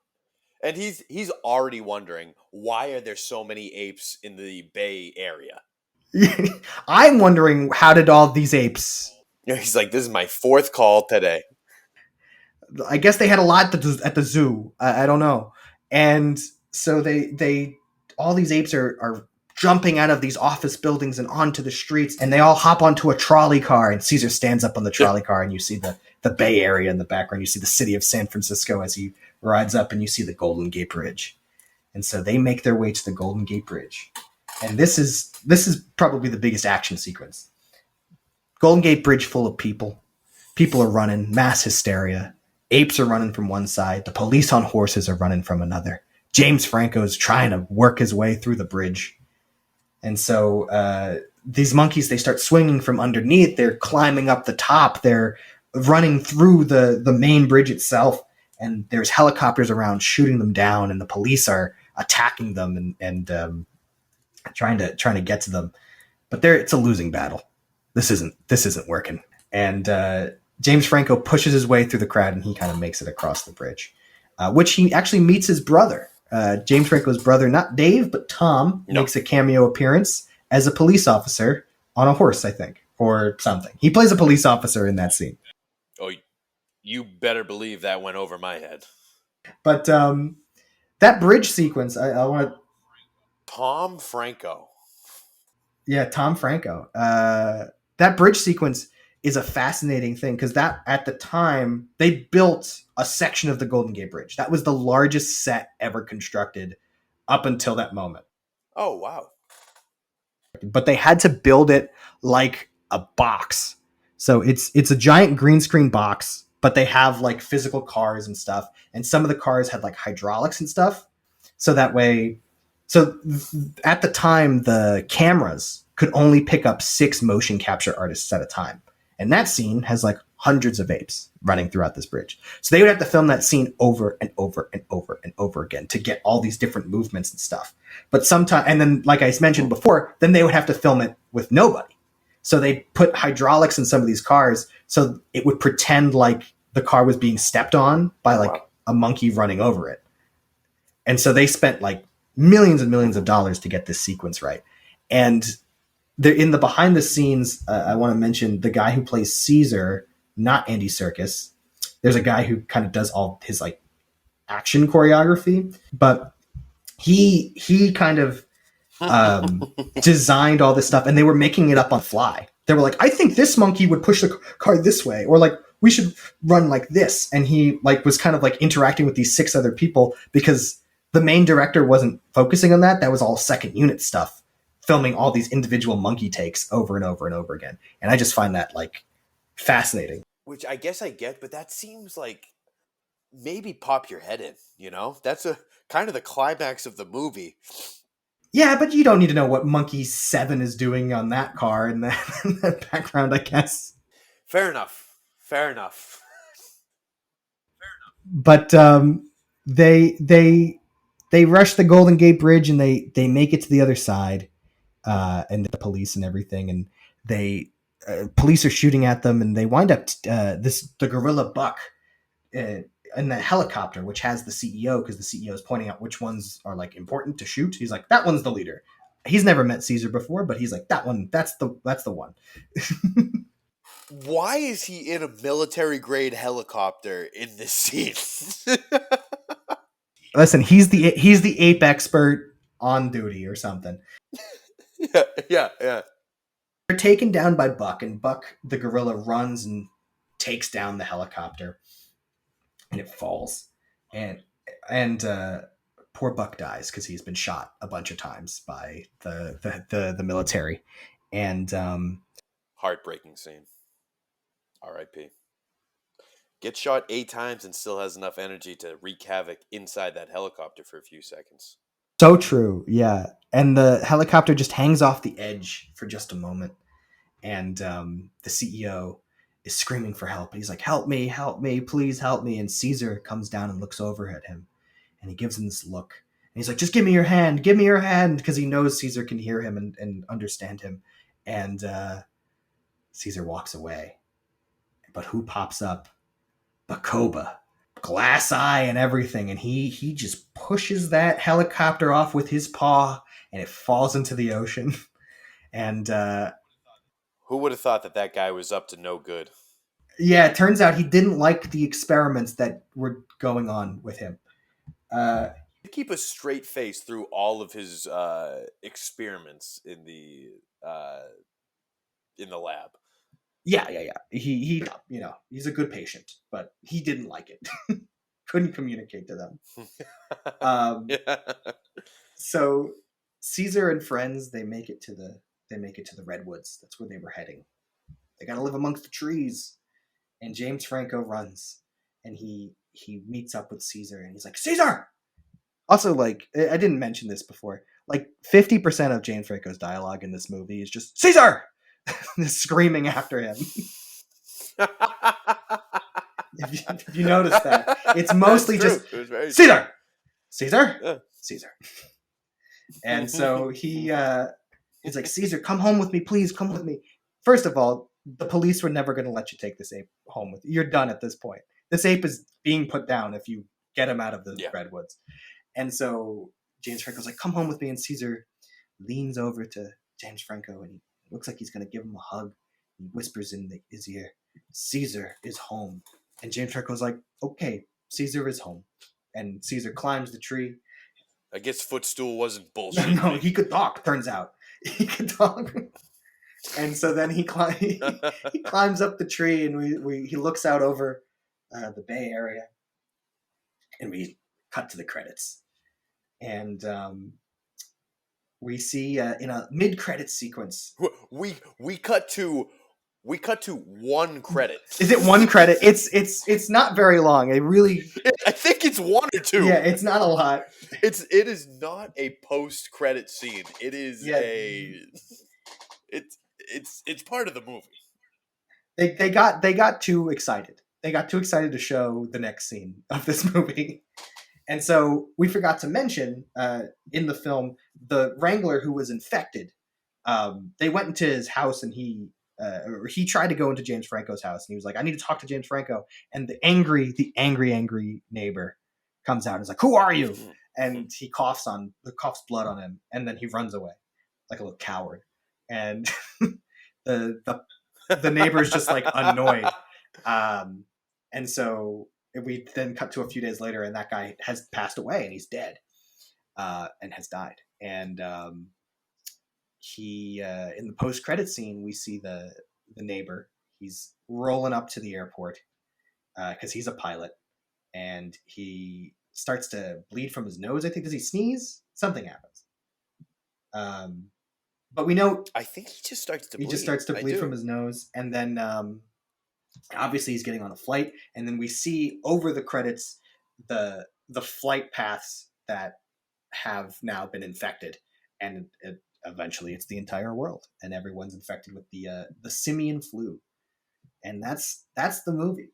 S9: And he's already wondering, why are there so many apes in the Bay Area?
S8: I'm wondering, how did all these apes?
S9: He's like, this is my fourth call today.
S8: I guess they had a lot at the zoo. I don't know. And so they all these apes are jumping out of these office buildings and onto the streets, and they all hop onto a trolley car, and Caesar stands up on the trolley car, and you see the Bay Area in the background. You see the city of San Francisco as he rides up, and you see the Golden Gate Bridge. And so they make their way to the Golden Gate Bridge. And this is probably the biggest action sequence. Golden Gate Bridge full of people. People are running, mass hysteria. Apes are running from one side. The police on horses are running from another. James Franco's trying to work his way through the bridge. And so these monkeys, they start swinging from underneath. They're climbing up the top. They're running through the main bridge itself. And there's helicopters around shooting them down. And the police are attacking them and trying to get to them. But it's a losing battle. This isn't working. And James Franco pushes his way through the crowd, and he kind of makes it across the bridge, which he actually meets his brother. James Franco's brother, not Dave, but Tom, makes a cameo appearance as a police officer on a horse, I think, or something. He plays a police officer in that scene.
S9: Oh, you better believe that went over my head.
S8: But that bridge sequence, I want to...
S9: Tom Franco.
S8: Yeah, Tom Franco. That bridge sequence is a fascinating thing because that at the time they built a section of the Golden Gate Bridge. That was the largest set ever constructed up until that moment.
S9: Oh, wow.
S8: But they had to build it like a box. So it's a giant green screen box, but they have like physical cars and stuff. And some of the cars had like hydraulics and stuff. So that way, at the time, the cameras could only pick up 6 motion capture artists at a time. And that scene has like hundreds of apes running throughout this bridge. So they would have to film that scene over and over and over and over again to get all these different movements and stuff. But sometimes, and then like I mentioned before, then they would have to film it with nobody. So they put hydraulics in some of these cars so it would pretend like the car was being stepped on by like a monkey running over it. And so they spent like millions and millions of dollars to get this sequence right. And they're in the behind the scenes. I want to mention the guy who plays Caesar, not Andy Serkis. There's a guy who kind of does all his like action choreography, but he kind of designed all this stuff, and they were making it up on the fly. They were like, I think this monkey would push the car this way, or like we should run like this. And he like was kind of like interacting with these 6 other people because the main director wasn't focusing on that. That was all second unit stuff, filming all these individual monkey takes over and over and over again. And I just find that like fascinating.
S9: Which I guess I get, but that seems like maybe pop your head in, you know? That's a kind of the climax of the movie.
S8: Yeah, but you don't need to know what Monkey 7 is doing on that car in that background, I guess.
S9: Fair enough. Fair enough.
S8: But they rush the Golden Gate Bridge, and they make it to the other side. And the police and everything, and they police are shooting at them, and they wind up the gorilla Buck in the helicopter, which has the CEO, because the CEO is pointing out which ones are like important to shoot. He's like, that one's the leader. He's never met Caesar before, but he's like, that one, that's the one.
S9: Why is he in a military grade helicopter in this scene?
S8: Listen, he's the ape expert on duty or something.
S9: Yeah.
S8: They're taken down by Buck, and Buck, the gorilla, runs and takes down the helicopter, and it falls. And poor Buck dies because he's been shot a bunch of times by the military. And
S9: heartbreaking scene. R.I.P. Gets shot 8 times and still has enough energy to wreak havoc inside that helicopter for a few seconds.
S8: So true, yeah. And the helicopter just hangs off the edge for just a moment. And the CEO is screaming for help. He's like, help me, please help me. And Caesar comes down and looks over at him. And he gives him this look. And he's like, just give me your hand, because he knows Caesar can hear him and understand him. And Caesar walks away. But who pops up? Bacoba. Glass eye and everything, and he just pushes that helicopter off with his paw, and it falls into the ocean. And
S9: Who would have thought that guy was up to no good?
S8: yeah, it turns out he didn't like the experiments that were going on with him.
S9: Keep a straight face through all of his experiments in the lab.
S8: Yeah. He he's a good patient, but he didn't like it. Couldn't communicate to them.
S9: Yeah.
S8: So Caesar and friends, they make it to the redwoods. That's where they were heading. They got to live amongst the trees. And James Franco runs, and he meets up with Caesar, and he's like, Caesar. Also, like, I didn't mention this before. Like 50% of James Franco's dialogue in this movie is just Caesar, screaming after him. if you notice that, it's mostly just Caesar, Caesar,
S9: Yeah.
S8: Caesar. And so he's like, Caesar, come home with me, please, come with me. First of all, the police were never going to let you take this ape home with you. You're done at this point. This ape is being put down if you get him out of the redwoods. And so James Franco's like, come home with me. And Caesar leans over to James Franco and he looks like he's going to give him a hug. He whispers in his ear, Caesar is home. And James Franco's like, okay, Caesar is home. And Caesar climbs the tree.
S9: I guess Footstool wasn't bullshit.
S8: No, he could talk, turns out. He could talk. And so then he climbs up the tree, and he looks out over the Bay Area, and we cut to the credits, and we see in a mid-credit sequence.
S9: We cut to one credit.
S8: Is it one credit? It's not very long.
S9: I think it's one or two.
S8: Yeah, it's not a lot.
S9: It is not a post-credit scene. It is It's part of the movie.
S8: They got too excited. They got too excited to show the next scene of this movie. And so we forgot to mention in the film, the Wrangler who was infected, they went into his house and he tried to go into James Franco's house and he was like, I need to talk to James Franco. And the angry neighbor comes out and is like, who are you? And he coughs blood on him. And then he runs away like a little coward. And the neighbor's just like annoyed. And so we then cut to a few days later and that guy has passed away and he's dead and has died. And he in the post-credit scene, we see the neighbor. He's rolling up to the airport because he's a pilot and he starts to bleed from his nose. I think, does he sneeze? Something happens. But we know,
S9: I think he just starts to bleed.
S8: He just starts to bleed from his nose. And then obviously he's getting on a flight. And then we see over the credits the flight paths that have now been infected. And eventually it's the entire world. And everyone's infected with the simian flu. And that's the movie.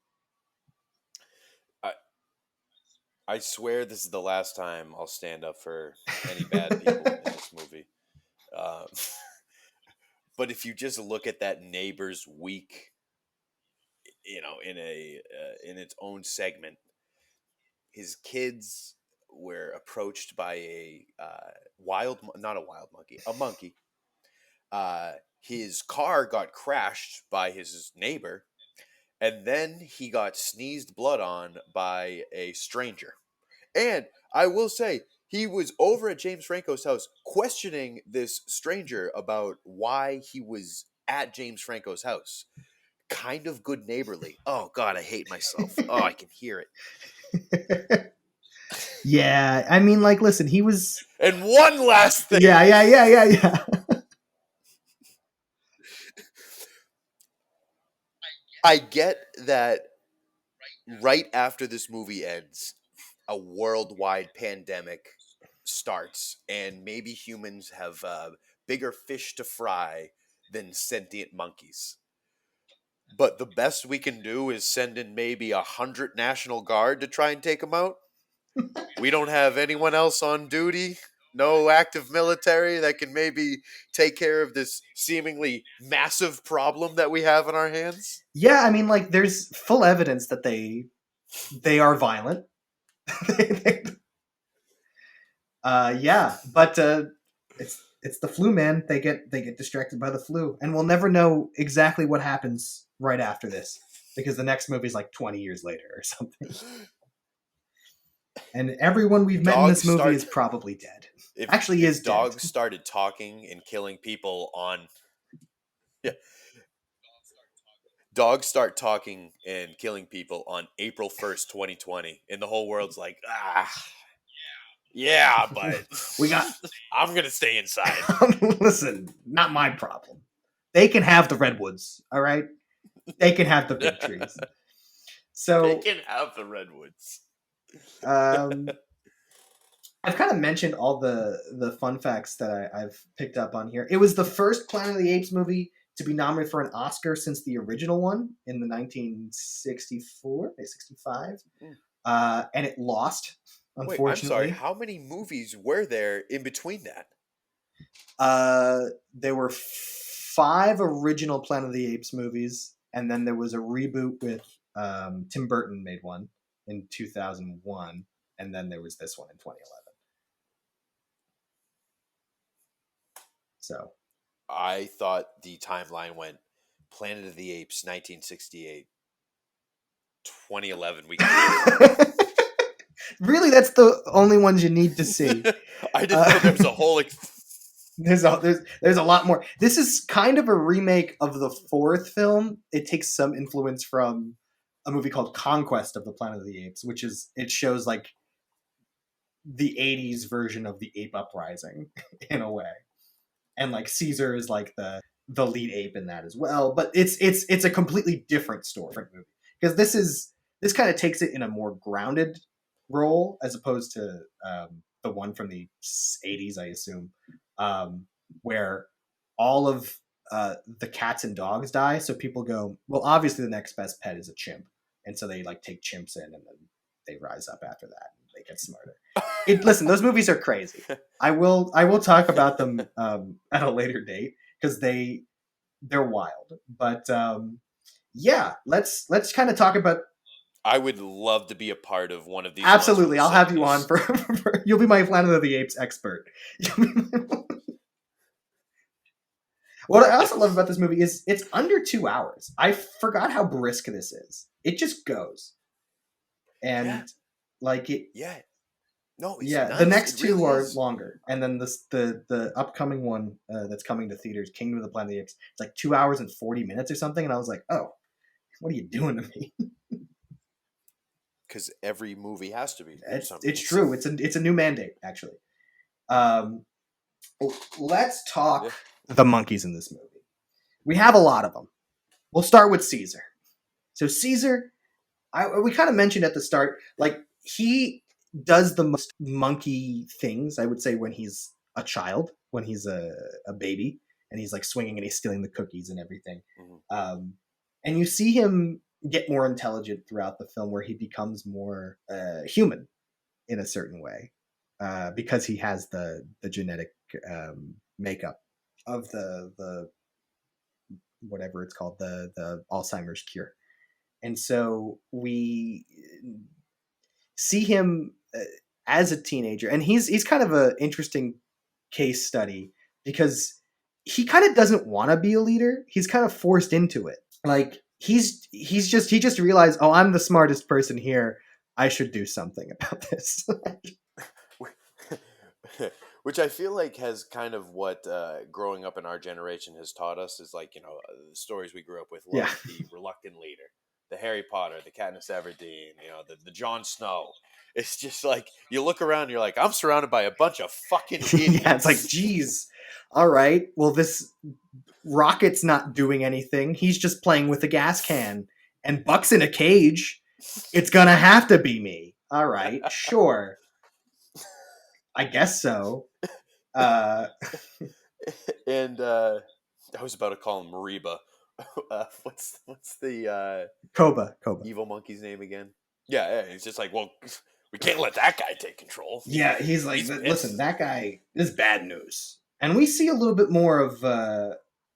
S9: I swear this is the last time I'll stand up for any bad people in this movie. But if you just look at that neighbor's week, in its own segment, his kids were approached by a monkey. His car got crashed by his neighbor, and then he got sneezed blood on by a stranger. And I will say, he was over at James Franco's house questioning this stranger about why he was at James Franco's house. Kind of good neighborly. Oh, God, I hate myself. Oh, I can hear it.
S8: Yeah, I mean, like, listen, he was...
S9: And one last thing.
S8: Yeah.
S9: I get that right after this movie ends, a worldwide pandemic starts, and maybe humans have bigger fish to fry than sentient monkeys. But the best we can do is send in maybe 100 National Guard to try and take them out. We don't have anyone else on duty. No active military that can maybe take care of this seemingly massive problem that we have in our hands.
S8: Yeah, I mean, like, there's full evidence that they are violent. Yeah, but It's the flu, man. They get distracted by the flu, and we'll never know exactly what happens right after this because the next movie is like 20 years later or something. And everyone we've met in this movie is probably dead.
S9: If dogs started talking and killing people on, yeah, dogs start talking and killing people on April 1st, 2020, and the whole world's like, yeah, but I'm gonna stay inside.
S8: Listen, not my problem. They can have the redwoods, all right? They can have the big trees. So
S9: they can have the redwoods.
S8: I've kind of mentioned all the fun facts that I've picked up on here. It was the first Planet of the Apes movie to be nominated for an Oscar since the original one in the 1965, and it lost. Unfortunately,
S9: wait, I'm sorry. How many movies were there in between that?
S8: There were 5 original Planet of the Apes movies, and then there was a reboot with Tim Burton made one in 2001, and then there was this one in 2011. So,
S9: I thought the timeline went Planet of the Apes, 1968, 2011. We got
S8: really, that's the only ones you need to see.
S9: I didn't know there was a whole.
S8: There's a lot more. This is kind of a remake of the 4th film. It takes some influence from a movie called Conquest of the Planet of the Apes, it shows like the 80s version of the ape uprising in a way. And like Caesar is like the lead ape in that as well, but it's a completely different story, different movie, because this kind of takes it in a more grounded role as opposed to the one from the 80s, I assume, where all of the cats and dogs die. So people go, well, obviously the next best pet is a chimp, and so they like take chimps in, and then they rise up after that. They get smarter. Listen, those movies are crazy. I will talk about them at a later date because they're wild. But yeah, let's kind of talk about.
S9: I would love to be a part of one of these.
S8: Absolutely, I'll have you on for you'll be my Planet of the Apes expert. What I also love about this movie is it's under 2 hours. I forgot how brisk this is. It just goes, and like it.
S9: Yeah. No,
S8: nice. The next 2 are longer, and then the upcoming one that's coming to theaters, Kingdom of the Planet of the Apes, it's like 2 hours and 40 minutes or something, and I was like, oh, what are you doing to me?
S9: Because every movie has to be.
S8: It's true. It's a new mandate, actually. Let's talk the monkeys in this movie. We have a lot of them. We'll start with Caesar. So Caesar, we kind of mentioned at the start, like he does the most monkey things, I would say, when he's a child, when he's a baby, and he's like swinging and he's stealing the cookies and everything. Mm-hmm. And you see him get more intelligent throughout the film, where he becomes more human in a certain way, because he has the genetic makeup of the whatever it's called, the Alzheimer's cure. And so we see him as a teenager, and he's kind of an interesting case study because he kind of doesn't want to be a leader. He's kind of forced into it. Like he just realized, oh, I'm the smartest person here. I should do something about this.
S9: Which I feel like has kind of what growing up in our generation has taught us is like, the stories we grew up with, like the reluctant leader, the Harry Potter, the Katniss Everdeen, the Jon Snow. It's just like you look around and you're like, I'm surrounded by a bunch of fucking idiots.
S8: Yeah, it's like, geez, all right, well, this Rocket's not doing anything. He's just playing with a gas can, and Buck's in a cage. It's gonna have to be me. All right, sure. I guess so.
S9: And I was about to call him Reba. What's the
S8: Koba
S9: evil monkey's name again? Yeah, it's just like, well, we can't let that guy take control.
S8: Yeah, he's like, listen, that guy is bad news. And we see a little bit more of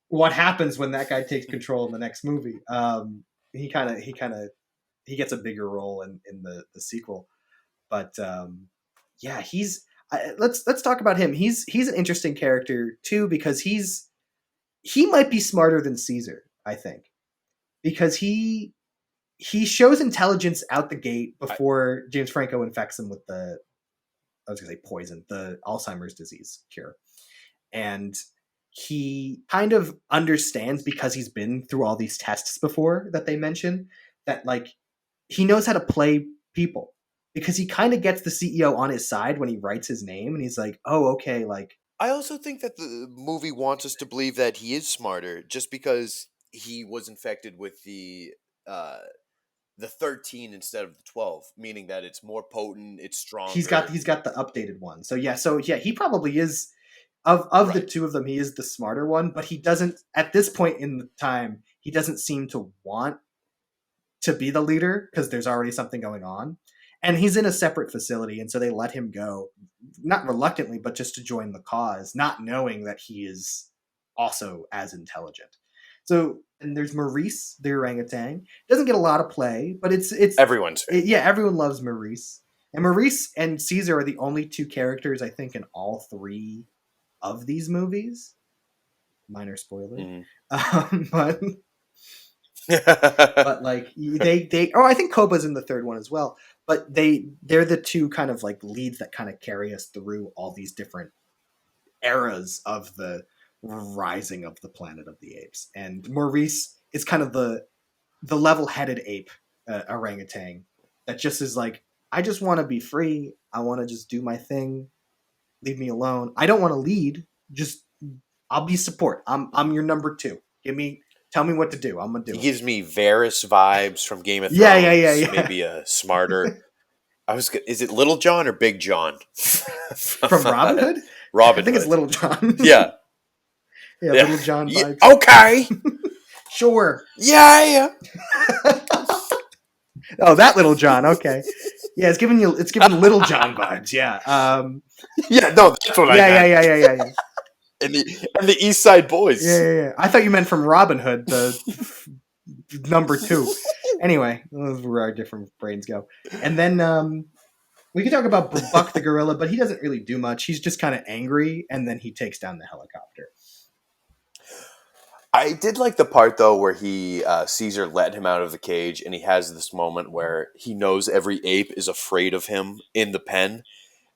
S8: what happens when that guy takes control in the next movie. He gets a bigger role in the sequel. But yeah, let's talk about him. He's an interesting character too because he might be smarter than Caesar, I think, because he shows intelligence out the gate before James Franco infects him with I was going to say poison, the Alzheimer's disease cure. And he kind of understands because he's been through all these tests before that they mention that like he knows how to play people because he kind of gets the CEO on his side when he writes his name and he's like, oh, okay. Like,
S9: I also think that the movie wants us to believe that he is smarter just because he was infected with the 13 instead of the 12, meaning that it's more potent, it's stronger.
S8: He's got the updated one. So yeah, he probably is of the two of them, he is the smarter one, but he doesn't at this point in the time, he doesn't seem to want to be the leader because there's already something going on. And he's in a separate facility, and so they let him go, not reluctantly, but just to join the cause, not knowing that he is also as intelligent. So, and there's Maurice, the orangutan. Doesn't get a lot of play, but it's
S9: everyone's favorite.
S8: Everyone loves Maurice. And Maurice and Caesar are the only two characters, I think, in all three of these movies. Minor spoiler. But but like they I think Koba's in the third one as well. But they're the two kind of like leads that kind of carry us through all these different eras of the rising of the Planet of the Apes. And Maurice is kind of the level-headed ape orangutan that just is like, I just want to be free. I want to just do my thing. Leave me alone. I don't want to lead. Just I'll be support. I'm your number two. Tell me what to do. I'm gonna do.
S9: He gives me Varys vibes from Game of Thrones.
S8: Yeah.
S9: Maybe a smarter. Is it Little John or Big John?
S8: From Robin Hood?
S9: Robin
S8: I think
S9: Hood.
S8: it's Little John.
S9: Yeah.
S8: Yeah, Little John vibes.
S9: Okay.
S8: Sure.
S9: Yeah.
S8: Oh, that Little John. Okay. Yeah, it's giving Little John vibes. Yeah.
S9: Yeah. No, that's what I meant.
S8: Yeah.
S9: And the East Side Boys.
S8: Yeah. I thought you meant from Robin Hood, the number 2. Anyway, those were where our different brains go. And then we could talk about Buck the gorilla, but he doesn't really do much. He's just kind of angry, and then he takes down the helicopter.
S9: I did like the part though where Caesar let him out of the cage, and he has this moment where he knows every ape is afraid of him in the pen,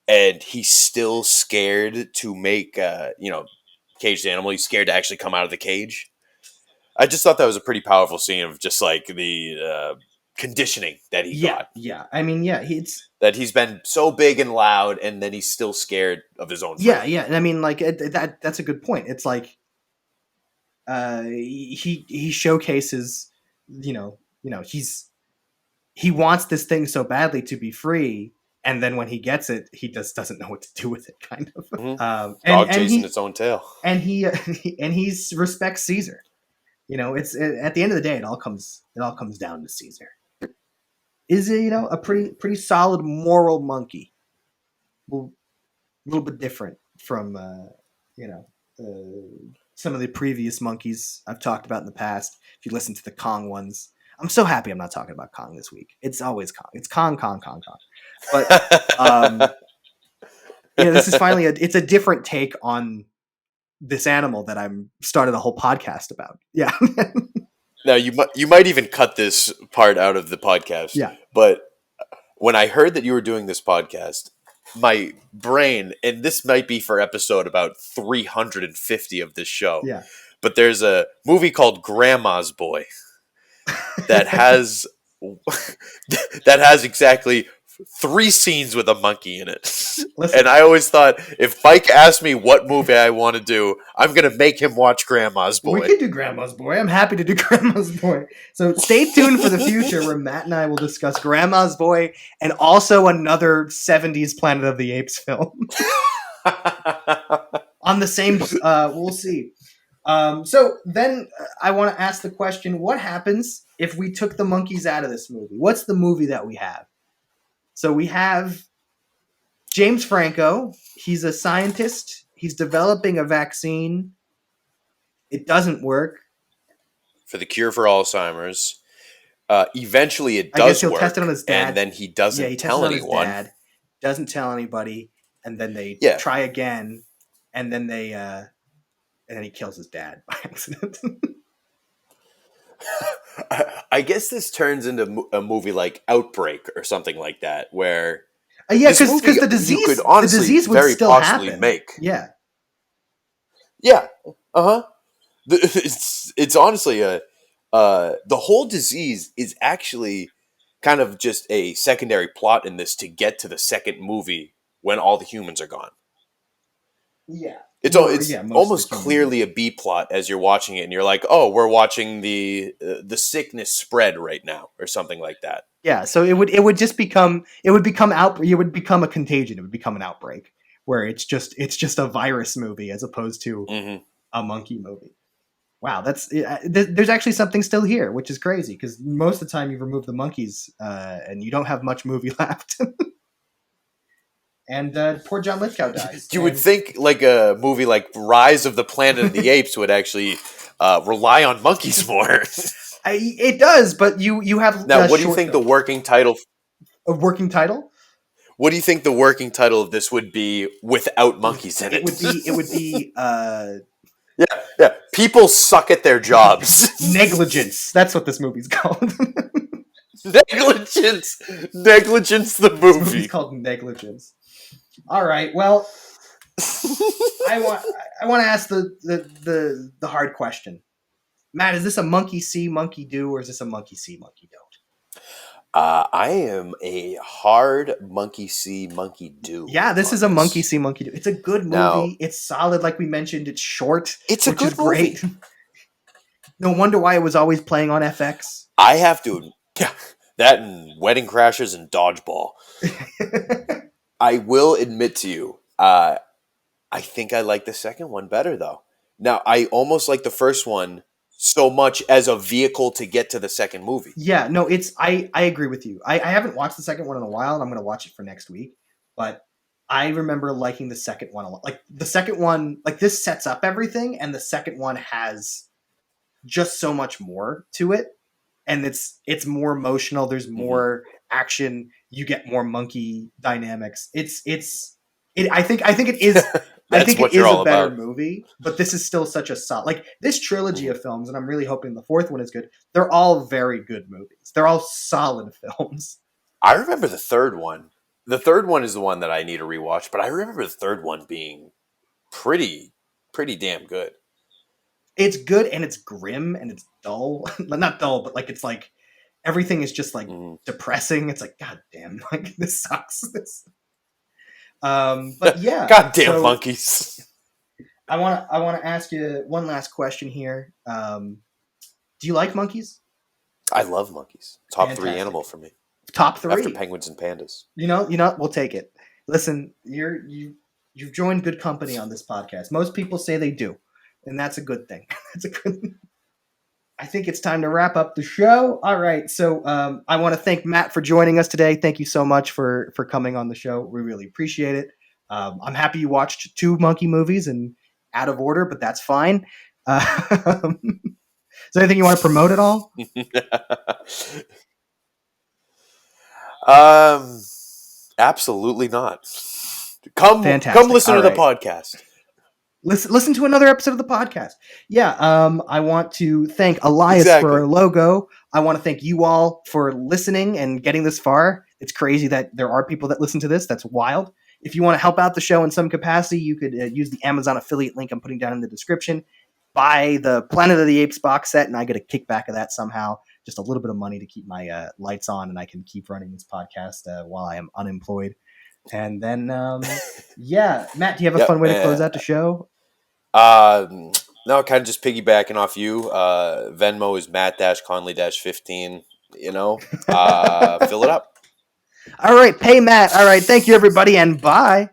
S9: and he's still scared to make caged animal. He's scared to actually come out of the cage. I just thought that was a pretty powerful scene of just like the conditioning that he got.
S8: Yeah. I mean,
S9: that he's been so big and loud, and then he's still scared of his own.
S8: Yeah. And I mean, like that's a good point. It's like he showcases, he wants this thing so badly to be free, and then when he gets it, he just doesn't know what to do with it. Kind of
S9: dog chasing its own tail, and
S8: he respects Caesar. It's at the end of the day, it all comes down to Caesar. Is a pretty solid moral monkey, a little bit different from some of the previous monkeys I've talked about in the past. If you listen to the Kong ones, I'm so happy I'm not talking about Kong this week. It's always Kong. It's Kong. But this is finally it's a different take on this animal that I'm started a whole podcast about. Yeah.
S9: Now you might even cut this part out of the podcast.
S8: Yeah.
S9: But when I heard that you were doing this podcast, my brain, and this might be for episode about 350 of this show.
S8: Yeah.
S9: But there's a movie called Grandma's Boy that has exactly 3 scenes with a monkey in it.
S8: Listen,
S9: and I always thought, if Mike asked me what movie I want to do, I'm going to make him watch Grandma's Boy.
S8: We could do Grandma's Boy. I'm happy to do Grandma's Boy. So stay tuned for the future where Matt and I will discuss Grandma's Boy and also another 70s Planet of the Apes film. On the same, we'll see. So then I want to ask the question, what happens if we took the monkeys out of this movie? What's the movie that we have? So we have James Franco. He's a scientist. He's developing a vaccine. It doesn't work.
S9: For the cure for Alzheimer's. Eventually it does
S8: I guess he'll
S9: work.
S8: test it on his dad.
S9: And then he doesn't tell anyone.
S8: Doesn't tell anybody. and then they
S9: Yeah.
S8: try again, and then he kills his dad by accident.
S9: I guess this turns into a movie like Outbreak or something like that, where
S8: Yeah,
S9: this
S8: because
S9: movie
S8: the disease,
S9: you could honestly
S8: the disease would
S9: very
S8: still
S9: possibly
S8: happen.
S9: make.
S8: Yeah,
S9: Yeah. It's honestly the whole disease is actually kind of just a secondary plot in this to get to the second movie when all the humans are gone.
S8: yeah.
S9: It's
S8: Most
S9: almost
S8: of the humans.
S9: clearly a B plot as you're watching it, and you're like, "Oh, we're watching the sickness spread right now," or something like that.
S8: Yeah, so it would just become it would become a contagion. It would become an outbreak where it's just a virus movie as opposed to a monkey movie. Wow, there's actually something still here, which is crazy because most of the time you remove the monkeys and you don't have much movie left. And poor John Lithgow dies.
S9: You would think like a movie like Rise of the Planet of the Apes would actually rely on monkeys more.
S8: It does, but you have
S9: Now, what do you think the working title?
S8: A working title?
S9: What do you think the working title of this would be without monkeys in it?
S8: It would be.
S9: Yeah. People suck at their jobs.
S8: Negligence. That's what this movie's called.
S9: Negligence the
S8: This
S9: movie.
S8: movie's called Negligence. All right. Well, I want to ask the hard question. Matt, is this a monkey see, monkey do, or is this a monkey see, monkey don't?
S9: I am a hard monkey see, monkey do.
S8: Yeah, this is a monkey see, monkey do. It's a good movie.
S9: Now,
S8: it's solid, like we mentioned. It's short.
S9: It's a good movie.
S8: Great. No wonder why it was always playing on FX.
S9: I have to. Yeah, that and Wedding Crashers and Dodgeball. I will admit to you, I think I like the second one better, though. Now, I almost like the first one so much as a vehicle to get to the second movie.
S8: Yeah, no, I agree with you. I haven't watched the second one in a while, and I'm going to watch it for next week. But I remember liking the second one a lot. Like, the second one, like, this sets up everything, and the second one has just so much more to it. And it's more emotional. There's more action. You get more monkey dynamics. I think it is. I think it is a better movie, but this is still such a solid. Like this trilogy of films, and I'm really hoping the fourth one is good. They're all very good movies. They're all solid films.
S9: I remember the third one. The third one is the one that I need to rewatch, but I remember the third one being pretty damn good.
S8: It's good and it's grim and it's dull. Not dull, but like it's like everything is just like depressing. It's like, God damn, like this sucks. But yeah,
S9: goddamn monkeys.
S8: I want to ask you one last question here. Do you like monkeys?
S9: I love monkeys. Top
S8: Fantastic.
S9: 3 animal for me.
S8: Top 3
S9: after penguins and pandas.
S8: You know, we'll take it. Listen, you've joined good company on this podcast. Most people say they do, and that's a good thing. I think it's time to wrap up the show. All right. So I want to thank Matt for joining us today. Thank you so much for coming on the show. We really appreciate it. I'm happy you watched 2 monkey movies and out of order, but that's fine. Is there anything you want to promote at all?
S9: Absolutely not. Come
S8: Fantastic.
S9: listen to the podcast.
S8: Listen to another episode of the podcast. Yeah, I want to thank Elias for our logo. I want to thank you all for listening and getting this far. It's crazy that there are people that listen to this. That's wild. If you want to help out the show in some capacity, you could use the Amazon affiliate link I'm putting down in the description. Buy the Planet of the Apes box set, and I get a kickback of that somehow. Just a little bit of money to keep my lights on, and I can keep running this podcast while I am unemployed. And then, yeah, Matt, do you have a fun way to close out the show?
S9: No, kind of just piggybacking off you. Venmo is Matt-Connolly-15. You know, fill it up.
S8: All right, pay Matt. All right, thank you, everybody, and bye.